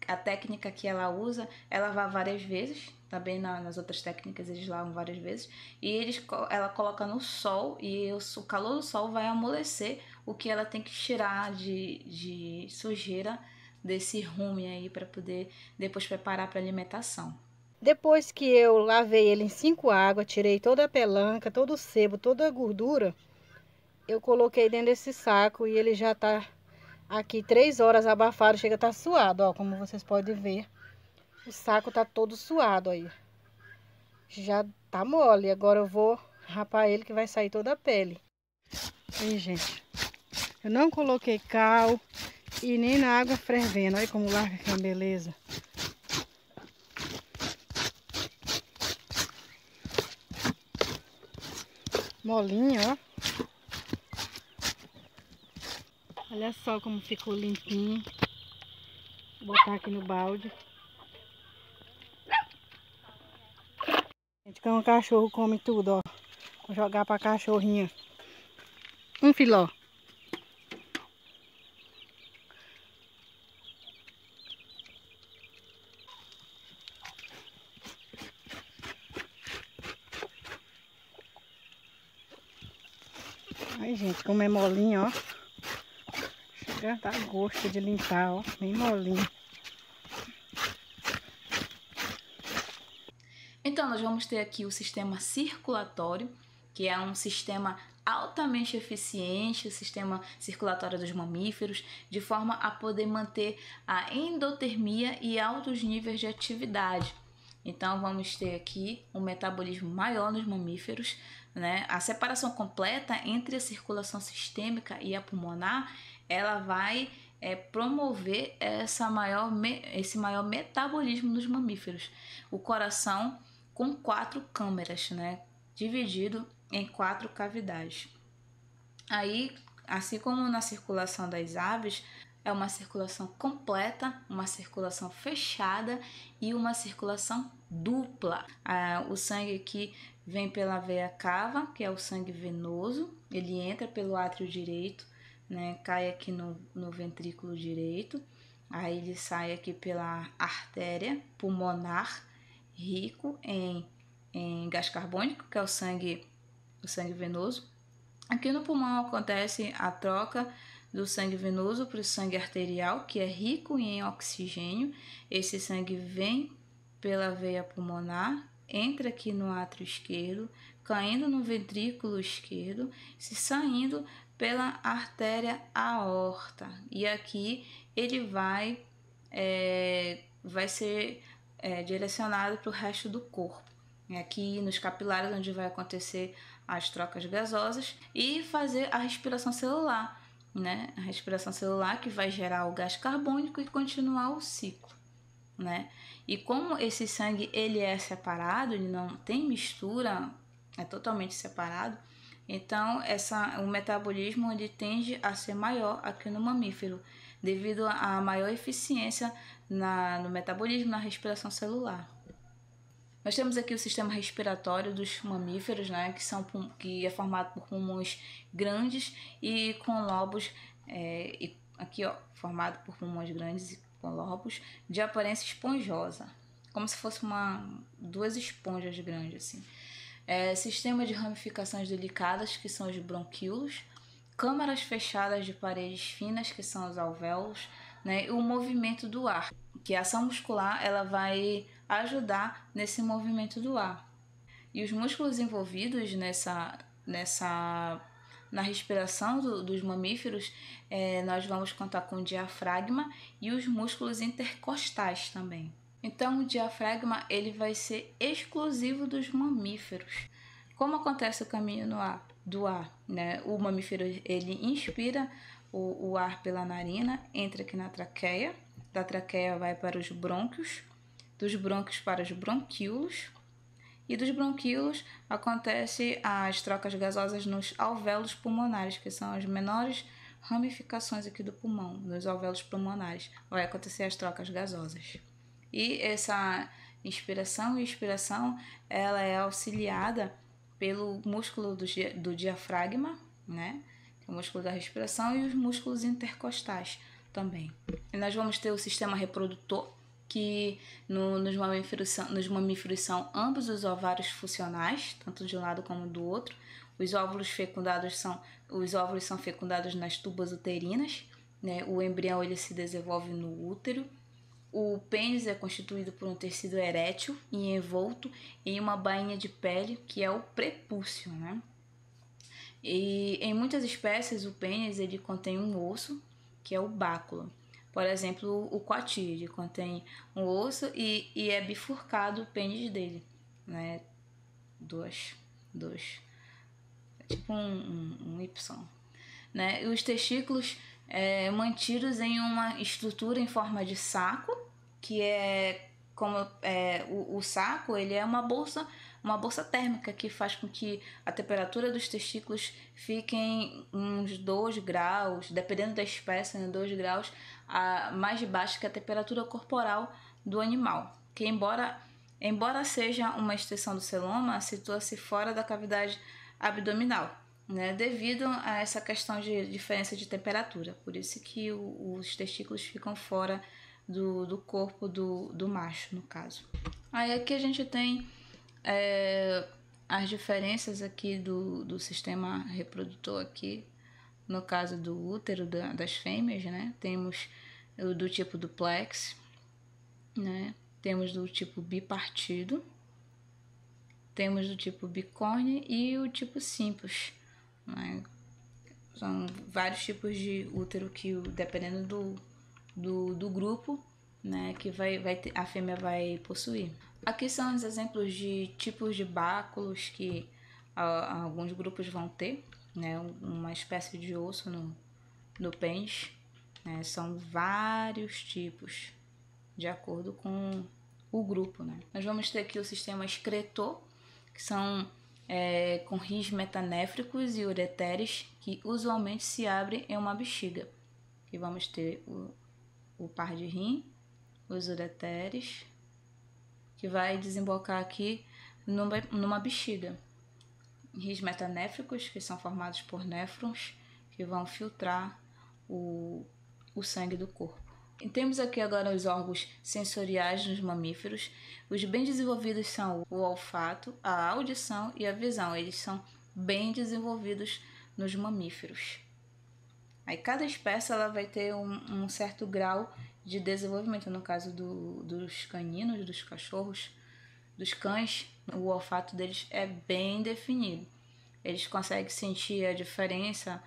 a técnica que ela usa, ela lava várias vezes. Também nas outras técnicas eles lavam várias vezes. E ela coloca no sol e o calor do sol vai amolecer o que ela tem que tirar de sujeira desse rumen aí para poder depois preparar para alimentação. Depois que eu lavei ele em 5 águas, tirei toda a pelanca, todo o sebo, toda a gordura, eu coloquei dentro desse saco e ele já tá aqui 3 horas abafado, chega a estar suado, ó, como vocês podem ver. O saco tá todo suado aí. Já tá mole, agora eu vou rapar ele que vai sair toda a pele. Aí, gente, eu não coloquei cal e nem na água fervendo, olha como larga que é uma beleza. Molinho, ó. Olha só como ficou limpinho. Vou botar aqui no balde. Gente, como o cachorro come tudo, ó. Vou jogar pra cachorrinha. Um filó. Aí, gente, como é molinho, ó. Chega a dar gosto de limpar, ó. Bem molinho. Então, nós vamos ter aqui o sistema circulatório, que é um sistema altamente eficiente, o sistema circulatório dos mamíferos, de forma a poder manter a endotermia e altos níveis de atividade. Então, vamos ter aqui um metabolismo maior nos mamíferos, né? A separação completa entre a circulação sistêmica e a pulmonar, ela vai promover esse maior metabolismo dos mamíferos. O coração com 4 câmeras, né? Dividido em 4 cavidades. Aí, assim como na circulação das aves, é uma circulação completa, uma circulação fechada e uma circulação dupla. O sangue aqui vem pela veia cava, que é o sangue venoso, ele entra pelo átrio direito, né, cai aqui no ventrículo direito, aí ele sai aqui pela artéria pulmonar, rico em gás carbônico, que é o sangue venoso. Aqui no pulmão acontece a troca do sangue venoso para o sangue arterial, que é rico em oxigênio. Esse sangue vem pela veia pulmonar, entra aqui no átrio esquerdo, caindo no ventrículo esquerdo, se saindo pela artéria aorta. E aqui ele vai ser direcionado para o resto do corpo. Aqui nos capilares, onde vai acontecer as trocas gasosas e fazer a respiração celular, né? A respiração celular que vai gerar o gás carbônico e continuar o ciclo, né? E como esse sangue ele é separado, ele não tem mistura, é totalmente separado, então o metabolismo ele tende a ser maior aqui no mamífero, devido à maior eficiência no metabolismo, na respiração celular. Nós temos aqui o sistema respiratório dos mamíferos, né, que é formado por pulmões grandes e com lobos, formado por pulmões grandes e com lobos de aparência esponjosa, como se fosse duas esponjas grandes assim. Sistema de ramificações delicadas, que são os bronquíolos, câmaras fechadas de paredes finas, que são os alvéolos, né, e o movimento do ar, que a ação muscular ela vai ajudar nesse movimento do ar. E os músculos envolvidos na respiração dos mamíferos, nós vamos contar com o diafragma e os músculos intercostais também. Então o diafragma ele vai ser exclusivo dos mamíferos. Como acontece o caminho do ar, né? O mamífero ele inspira o ar pela narina, entra aqui na traqueia, da traqueia vai para os brônquios, dos brônquios para os bronquíolos, e dos bronquíolos acontece as trocas gasosas nos alvéolos pulmonares, que são as menores ramificações aqui do pulmão, nos alvéolos pulmonares, vai acontecer as trocas gasosas. E essa inspiração e expiração, ela é auxiliada pelo músculo do diafragma, né? Que é o músculo da respiração, e os músculos intercostais também. E nós vamos ter o sistema reprodutor, que nos mamíferos são ambos os ovários funcionais, tanto de um lado como do outro. Os óvulos são fecundados nas tubas uterinas, né? O embrião ele se desenvolve no útero. O pênis é constituído por um tecido erétil e envolto em uma bainha de pele, que é o prepúcio, né? E em muitas espécies o pênis ele contém um osso, que é o báculo. Por exemplo, o coati, ele contém um osso e é bifurcado o pênis dele, né? Dois. É tipo um Y, né? E os testículos mantidos em uma estrutura em forma de saco, que é como o saco, ele é uma bolsa térmica que faz com que a temperatura dos testículos fiquem uns 2 graus, dependendo da espécie, né, 2 graus mais baixa que a temperatura corporal do animal, que embora seja uma extensão do celoma, situa-se fora da cavidade abdominal, né, devido a essa questão de diferença de temperatura. Por isso que os testículos ficam fora do corpo do macho, no caso. Aí aqui a gente tem as diferenças aqui do sistema reprodutor aqui, no caso do útero das fêmeas, né? Temos do tipo duplex, né? Temos do tipo bipartido, temos do tipo bicórnio e o tipo simples, né? São vários tipos de útero que, dependendo do grupo, né, que a fêmea vai possuir. Aqui são os exemplos de tipos de báculos que alguns grupos vão ter, né, uma espécie de osso no pênis, né, são vários tipos, de acordo com o grupo, né. Nós vamos ter aqui o sistema excretor, que são com rins metanéfricos e ureteres, que usualmente se abrem em uma bexiga. Aqui vamos ter o par de rim, os ureteres, que vai desembocar aqui numa bexiga. Rins metanéfricos, que são formados por néfrons, que vão filtrar o sangue do corpo. E temos aqui agora os órgãos sensoriais nos mamíferos. Os bem desenvolvidos são o olfato, a audição e a visão. Eles são bem desenvolvidos nos mamíferos. Aí cada espécie ela vai ter um certo grau de desenvolvimento. No caso dos caninos, dos cachorros, dos cães, o olfato deles é bem definido. Eles conseguem sentir a diferença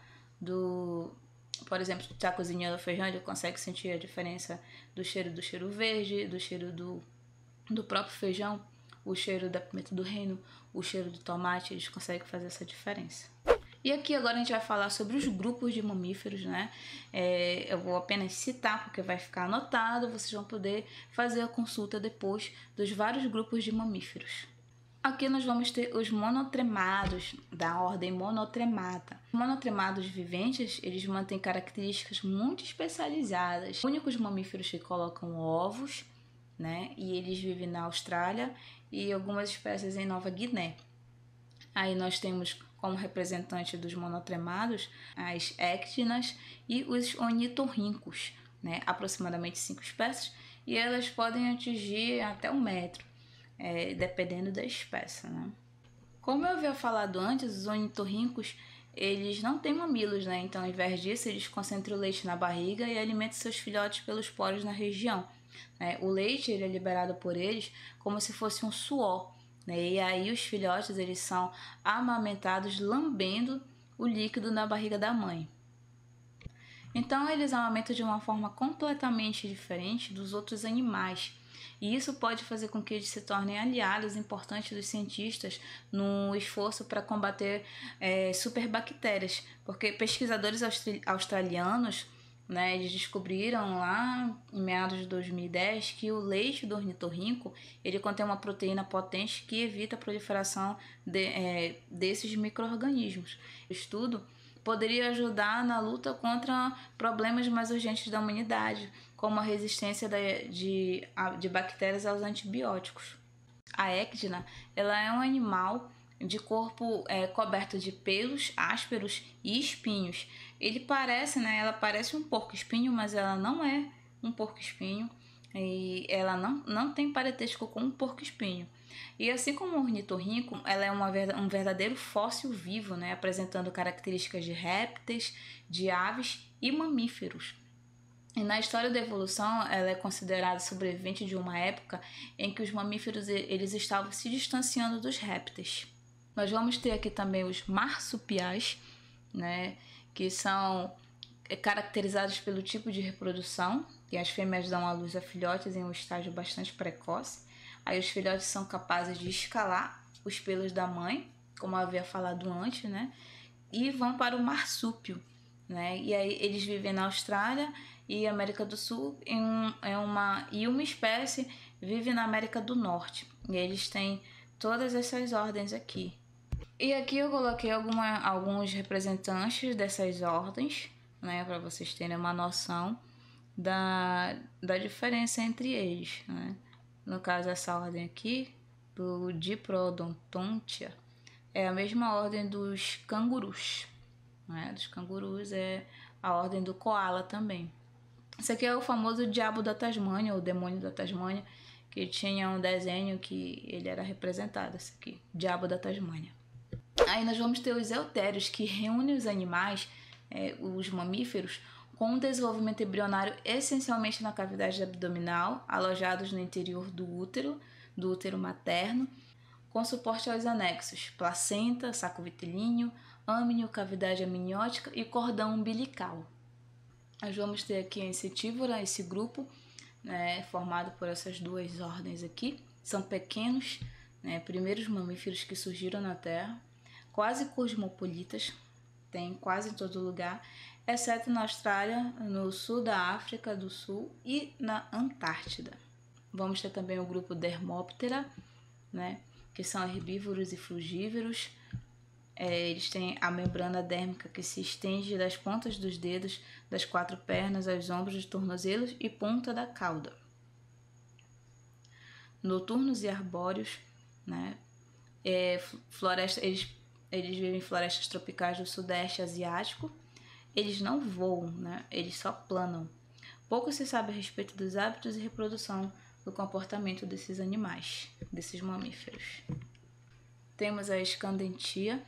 por exemplo, se está cozinhando feijão, ele consegue sentir a diferença do cheiro verde, do cheiro do próprio feijão, o cheiro da pimenta do reino, o cheiro do tomate, eles conseguem fazer essa diferença. E aqui agora a gente vai falar sobre os grupos de mamíferos, né? Eu vou apenas citar porque vai ficar anotado, vocês vão poder fazer a consulta depois dos vários grupos de mamíferos. Aqui nós vamos ter os monotremados, da ordem Monotremata. Os monotremados viventes, eles mantêm características muito especializadas. Os únicos mamíferos que colocam ovos, né? E eles vivem na Austrália e algumas espécies em Nova Guiné. Aí nós temos como representante dos monotremados as éctinas e os ornitorrincos, né? Aproximadamente 5 espécies, e elas podem atingir até 1 metro. Dependendo da espécie, né? Como eu havia falado antes, os ornitorrincos eles não têm mamilos, né? Então, ao invés disso, eles concentram o leite na barriga e alimentam seus filhotes pelos poros na região. O leite ele é liberado por eles como se fosse um suor, né? E aí os filhotes eles são amamentados lambendo o líquido na barriga da mãe. Então, eles amamentam de uma forma completamente diferente dos outros animais. E isso pode fazer com que eles se tornem aliados importantes dos cientistas no esforço para combater superbactérias. Porque pesquisadores australianos, né, eles descobriram lá em meados de 2010 que o leite do ornitorrinco ele contém uma proteína potente que evita a proliferação desses micro-organismos. O estudo poderia ajudar na luta contra problemas mais urgentes da humanidade, como a resistência de bactérias aos antibióticos. A éctina ela é um animal de corpo coberto de pelos ásperos e espinhos. Ela parece um porco-espinho, mas ela não é um porco-espinho e ela não tem parentesco com um porco-espinho. E assim como o ornitorrinco, ela é um verdadeiro fóssil vivo, né, apresentando características de répteis, de aves e mamíferos. E na história da evolução, ela é considerada sobrevivente de uma época em que os mamíferos eles estavam se distanciando dos répteis. Nós vamos ter aqui também os marsupiais, né, que são caracterizados pelo tipo de reprodução, que as fêmeas dão à luz a filhotes em um estágio bastante precoce. Aí os filhotes são capazes de escalar os pelos da mãe, como eu havia falado antes, né? E vão para o marsúpio, né? E aí eles vivem na Austrália e América do Sul e uma espécie vive na América do Norte. E eles têm todas essas ordens aqui. E aqui eu coloquei alguns representantes dessas ordens, né? Para vocês terem uma noção da diferença entre eles, né? No caso, essa ordem aqui, do Diprotodontia, é a mesma ordem dos cangurus, né? Dos cangurus é a ordem do koala também. Esse aqui é o famoso diabo da Tasmânia, ou demônio da Tasmânia, que tinha um desenho que ele era representado, esse aqui, diabo da Tasmânia. Aí nós vamos ter os eutérios, que reúnem os animais, os mamíferos, com um desenvolvimento embrionário essencialmente na cavidade abdominal, alojados no interior do útero materno, com suporte aos anexos, placenta, saco vitilíneo, âmnio, cavidade amniótica e cordão umbilical. Nós vamos ter aqui a insetívora, esse grupo, né, formado por essas duas ordens aqui. São pequenos, né, primeiros mamíferos que surgiram na Terra, quase cosmopolitas, tem quase em todo lugar, exceto na Austrália, no sul da África do Sul e na Antártida. Vamos ter também o grupo Dermóptera, né, que são herbívoros e frugívoros. Eles têm a membrana dérmica que se estende das pontas dos dedos, das 4 pernas, aos ombros, dos tornozelos e ponta da cauda. Noturnos e arbóreos, né, eles vivem em florestas tropicais do sudeste asiático eles não voam, né? Eles só planam. Pouco se sabe a respeito dos hábitos e reprodução do comportamento desses animais, desses mamíferos. Temos a escandentia,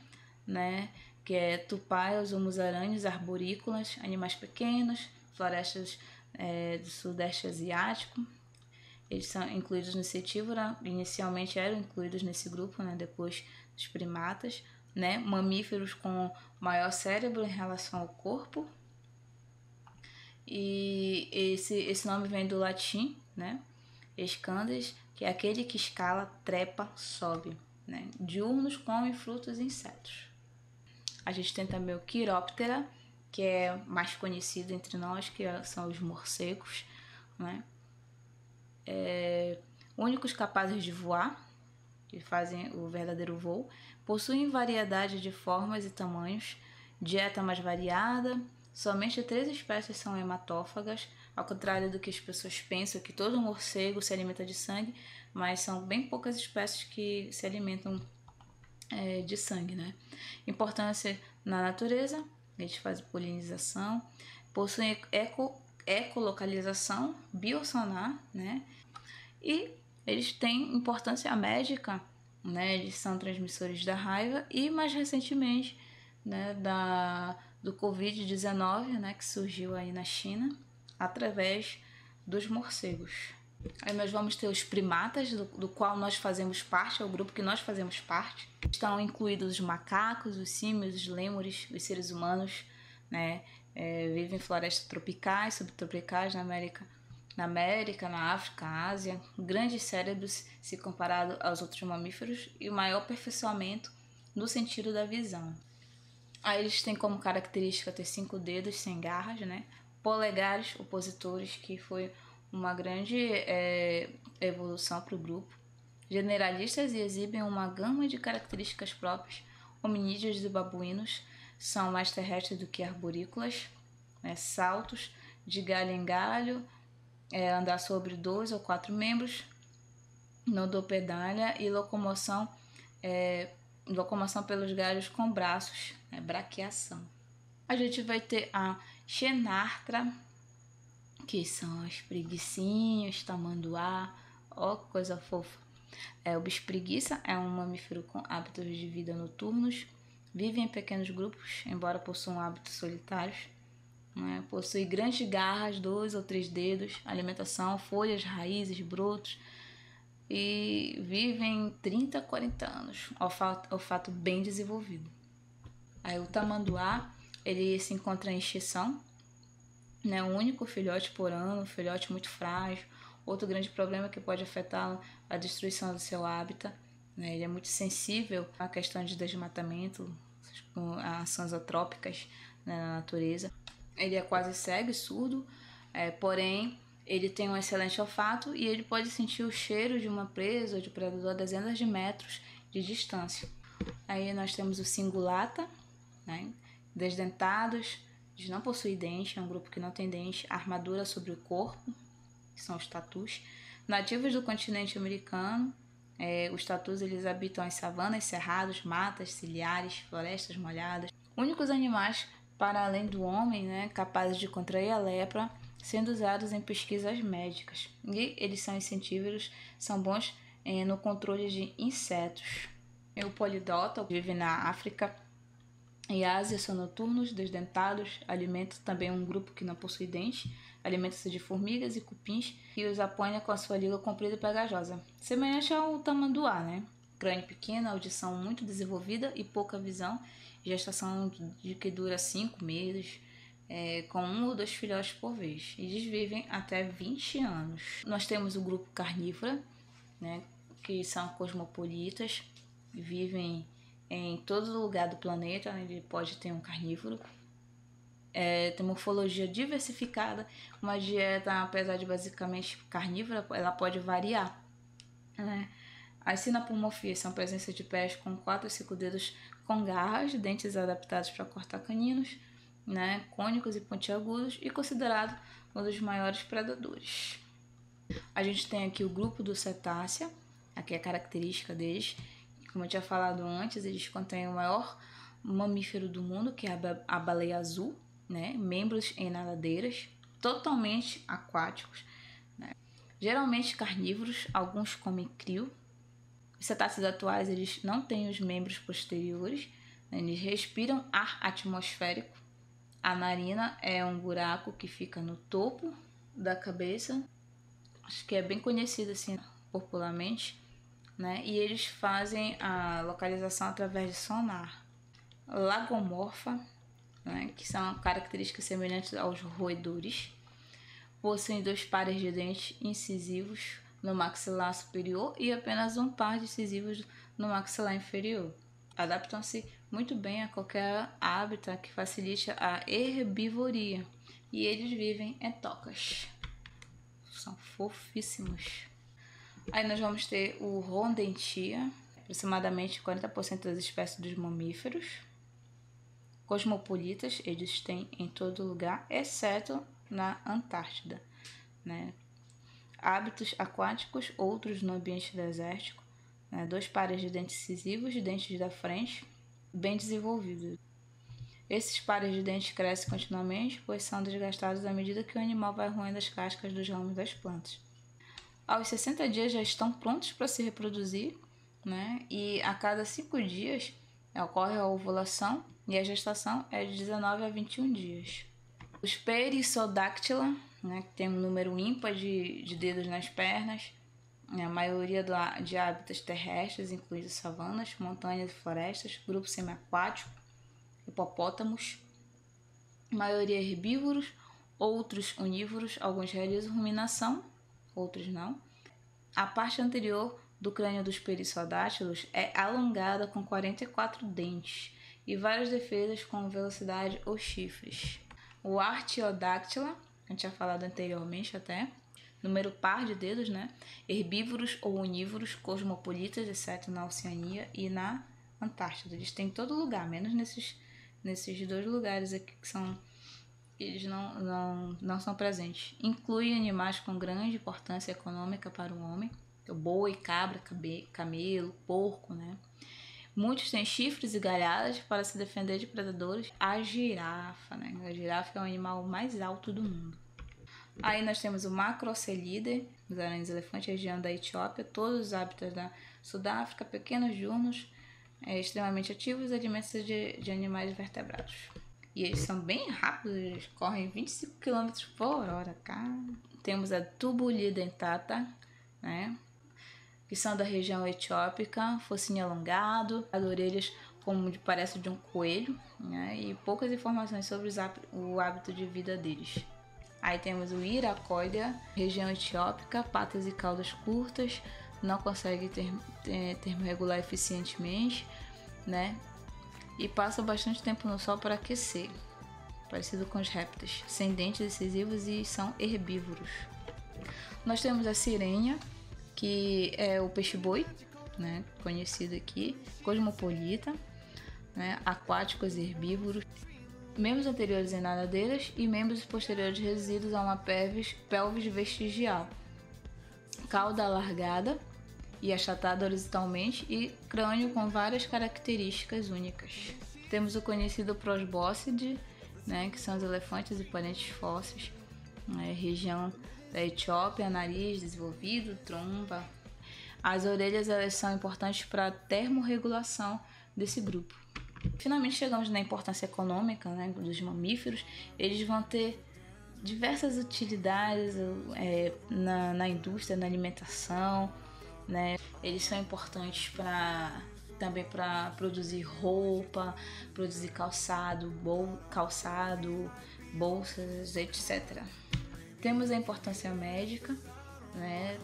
né? Que é tupaias ou musaranes arborícolas, animais pequenos, florestas do sudeste asiático. Eles são incluídos no Insectívora, inicialmente eram incluídos nesse grupo, né? Depois dos primatas, né? Mamíferos com maior cérebro em relação ao corpo. E esse nome vem do latim, né? Escandes, que é aquele que escala, trepa, sobe, né? Diurnos, comem frutos e insetos. A gente tem também o Quiróptera, que é mais conhecido entre nós, que são os morcegos, né? Únicos capazes de voar, que fazem o verdadeiro voo, possuem variedade de formas e tamanhos, dieta mais variada. Somente 3 espécies são hematófagas, ao contrário do que as pessoas pensam, que todo morcego se alimenta de sangue, mas são bem poucas espécies que se alimentam de sangue, né? Importância na natureza, eles fazem polinização, possuem ecolocalização, biosonar, né? E eles têm importância médica, né? Eles são transmissores da raiva e, mais recentemente, né, do Covid-19, né, que surgiu aí na China, através dos morcegos. Aí nós vamos ter os primatas, do qual nós fazemos parte, é o grupo que nós fazemos parte. Estão incluídos os macacos, os símios, os lêmures, os seres humanos, né? Vivem em florestas tropicais, subtropicais na América, na África, Ásia. Grandes cérebros se comparado aos outros mamíferos e o maior aperfeiçoamento no sentido da visão. Aí eles têm como característica ter 5 dedos sem garras, né? Polegares opositores, que foi uma grande evolução para o grupo. Generalistas e exibem uma gama de características próprias. Hominídeos e babuínos são mais terrestres do que arborícolas, né? Saltos de galho em galho, andar sobre 2 ou 4 membros, nodopedalha e locomoção pelos galhos com braços, né? Braquiação. A gente vai ter a Xenartra, que são os preguicinhos, tamanduá, ó, coisa fofa. O bicho preguiça é um mamífero com hábitos de vida noturnos, vive em pequenos grupos, embora possuam hábitos solitários, né? Possui grandes garras, 2 ou 3 dedos, alimentação, folhas, raízes, brotos, e vivem 30 a 40 anos, olfato bem desenvolvido. Aí o tamanduá, ele se encontra em extinção, né? Um único filhote por ano, um filhote muito frágil. Outro grande problema que pode afetar a destruição do seu hábitat, né? Ele é muito sensível à questão de desmatamento, ações antrópicas, né, na natureza. Ele é quase cego e surdo, porém ele tem um excelente olfato e ele pode sentir o cheiro de uma presa ou de predador a dezenas de metros de distância. Aí nós temos o cingulata, né? Desdentados, eles não possuem dente, é um grupo que não tem dente, armadura sobre o corpo, que são os tatus. Nativos do continente americano, os tatus eles habitam as savanas, cerrados, matas, ciliares, florestas molhadas. Únicos animais para além do homem, né, capazes de contrair a lepra, sendo usados em pesquisas médicas. E eles são insetívoros, são bons no controle de insetos. O polidota vive na África e Ásia, são noturnos, desdentados, alimenta também um grupo que não possui dente, alimenta-se de formigas e cupins e os apanha com a sua língua comprida e pegajosa. Semelhante ao tamanduá, né? Crânio pequeno, audição muito desenvolvida e pouca visão, gestação de que dura 5 meses, com 1 ou 2 filhotes por vez. Eles vivem até 20 anos. Nós temos o grupo carnívora, né, que são cosmopolitas, vivem em todo lugar do planeta, né, ele pode ter um carnívoro. Tem morfologia diversificada, uma dieta, apesar de basicamente carnívora, ela pode variar, né? As sinapomorfias são presença de pés com 4 a 5 dedos com garras, dentes adaptados para cortar caninos, né, cônicos e pontiagudos, e considerado um dos maiores predadores. A gente tem aqui o grupo do cetácea, aqui é a característica deles. Como eu tinha falado antes, eles contêm o maior mamífero do mundo, que é a baleia azul, né? Membros em nadadeiras, totalmente aquáticos, né? Geralmente carnívoros, alguns comem crio. Os cetáceos atuais eles não têm os membros posteriores, né? Eles respiram ar atmosférico. A narina é um buraco que fica no topo da cabeça, acho que é bem conhecido assim popularmente, né? E eles fazem a localização através de sonar. Lagomorfa, né? Que são características semelhantes aos roedores. Possuem 2 pares de dentes incisivos no maxilar superior e apenas um par de incisivos no maxilar inferior. Adaptam-se muito bem a qualquer hábitat que facilite a herbivoria e eles vivem em tocas. São fofíssimos. Aí nós vamos ter o Rondentia, aproximadamente 40% das espécies dos mamíferos. Cosmopolitas, eles têm em todo lugar, exceto na Antártida, né? Hábitos aquáticos, outros no ambiente desértico, né? 2 pares de dentes incisivos, dentes da frente, bem desenvolvidos. Esses pares de dentes crescem continuamente, pois são desgastados à medida que o animal vai roendo as cascas dos ramos das plantas. Aos 60 dias já estão prontos para se reproduzir, né? E a cada 5 dias ocorre a ovulação e a gestação é de 19 a 21 dias. Os Perissodactyla, né, que tem um número ímpar de dedos nas pernas, a maioria de hábitats terrestres, incluindo savanas, montanhas e florestas, grupo semiaquático, hipopótamos, maioria herbívoros, outros onívoros, alguns realizam ruminação, outros não. A parte anterior do crânio dos perissodátilos é alongada com 44 dentes e várias defesas com velocidade ou chifres. O Artiodactyla, a gente tinha falado anteriormente até, número par de dedos, né? Herbívoros ou onívoros, cosmopolitas, exceto na Oceania e na Antártida. Eles têm em todo lugar, menos nesses 2 lugares aqui que são... eles não são presentes. Inclui animais com grande importância econômica para o homem, boi, cabra, camelo, porco, né? Muitos têm chifres e galhadas para se defender de predadores. A girafa, né? A girafa é o animal mais alto do mundo. Aí nós temos o Macrocelidae, os aranhas-elefantes, região da Etiópia, todos os hábitats da Sudáfrica, pequenos diurnos, extremamente ativos, alimentos de animais vertebrados. E eles são bem rápidos, eles correm 25 km por hora, cara. Temos a Tubulidentata, né? Que são da região etiópica, focinho alongado, as orelhas como parece de um coelho, né? E poucas informações sobre o hábito de vida deles. Aí temos o Iracoidea, região etiópica, patas e caudas curtas, não consegue termorregular eficientemente, né? E passa bastante tempo no sol para aquecer, parecido com os répteis, sem dentes incisivos e são herbívoros. Nós temos a Sirenia, que é o peixe-boi, né, conhecido aqui, cosmopolita, né, aquáticos e herbívoros, membros anteriores em nadadeiras e membros posteriores reduzidos a uma pelvis vestigial, cauda alargada e achatada horizontalmente e crânio com várias características únicas. Temos o conhecido Prosbócide, né, que são os elefantes e parentes fósseis, né, região da Etiópia, nariz desenvolvido, tromba. As orelhas elas são importantes para a termorregulação desse grupo. Finalmente chegamos na importância econômica, né, dos mamíferos. Eles vão ter diversas utilidades na indústria, na alimentação, né? Eles são importantes também para produzir roupa, produzir calçado, bolsas, etc. Temos a importância médica, né?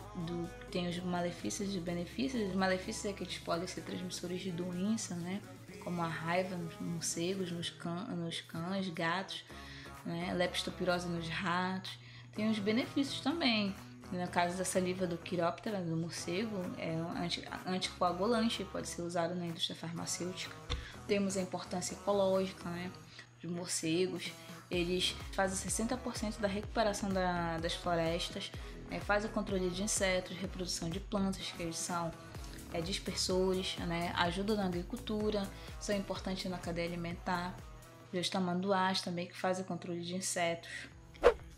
Tem os malefícios e benefícios. Os malefícios é que eles podem ser transmissores de doença, né? Como a raiva nos morcegos, nos cães, gatos, né? Leptopirose nos ratos. Tem os benefícios também. No caso da saliva do Chiroptera, do morcego, é um anticoagulante, pode ser usado na indústria farmacêutica. Temos a importância ecológica, né? Os morcegos, eles fazem 60% da recuperação das florestas, fazem o controle de insetos, reprodução de plantas, que eles são dispersores, né? Ajudam na agricultura, são importantes na cadeia alimentar. Ver os tamanduás também, que fazem controle de insetos.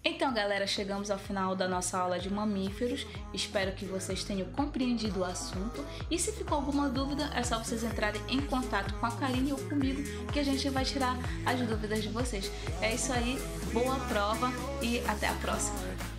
Então, galera, chegamos ao final da nossa aula de mamíferos. Espero que vocês tenham compreendido o assunto. E se ficou alguma dúvida, é só vocês entrarem em contato com a Karine ou comigo, que a gente vai tirar as dúvidas de vocês. É isso aí, boa prova e até a próxima!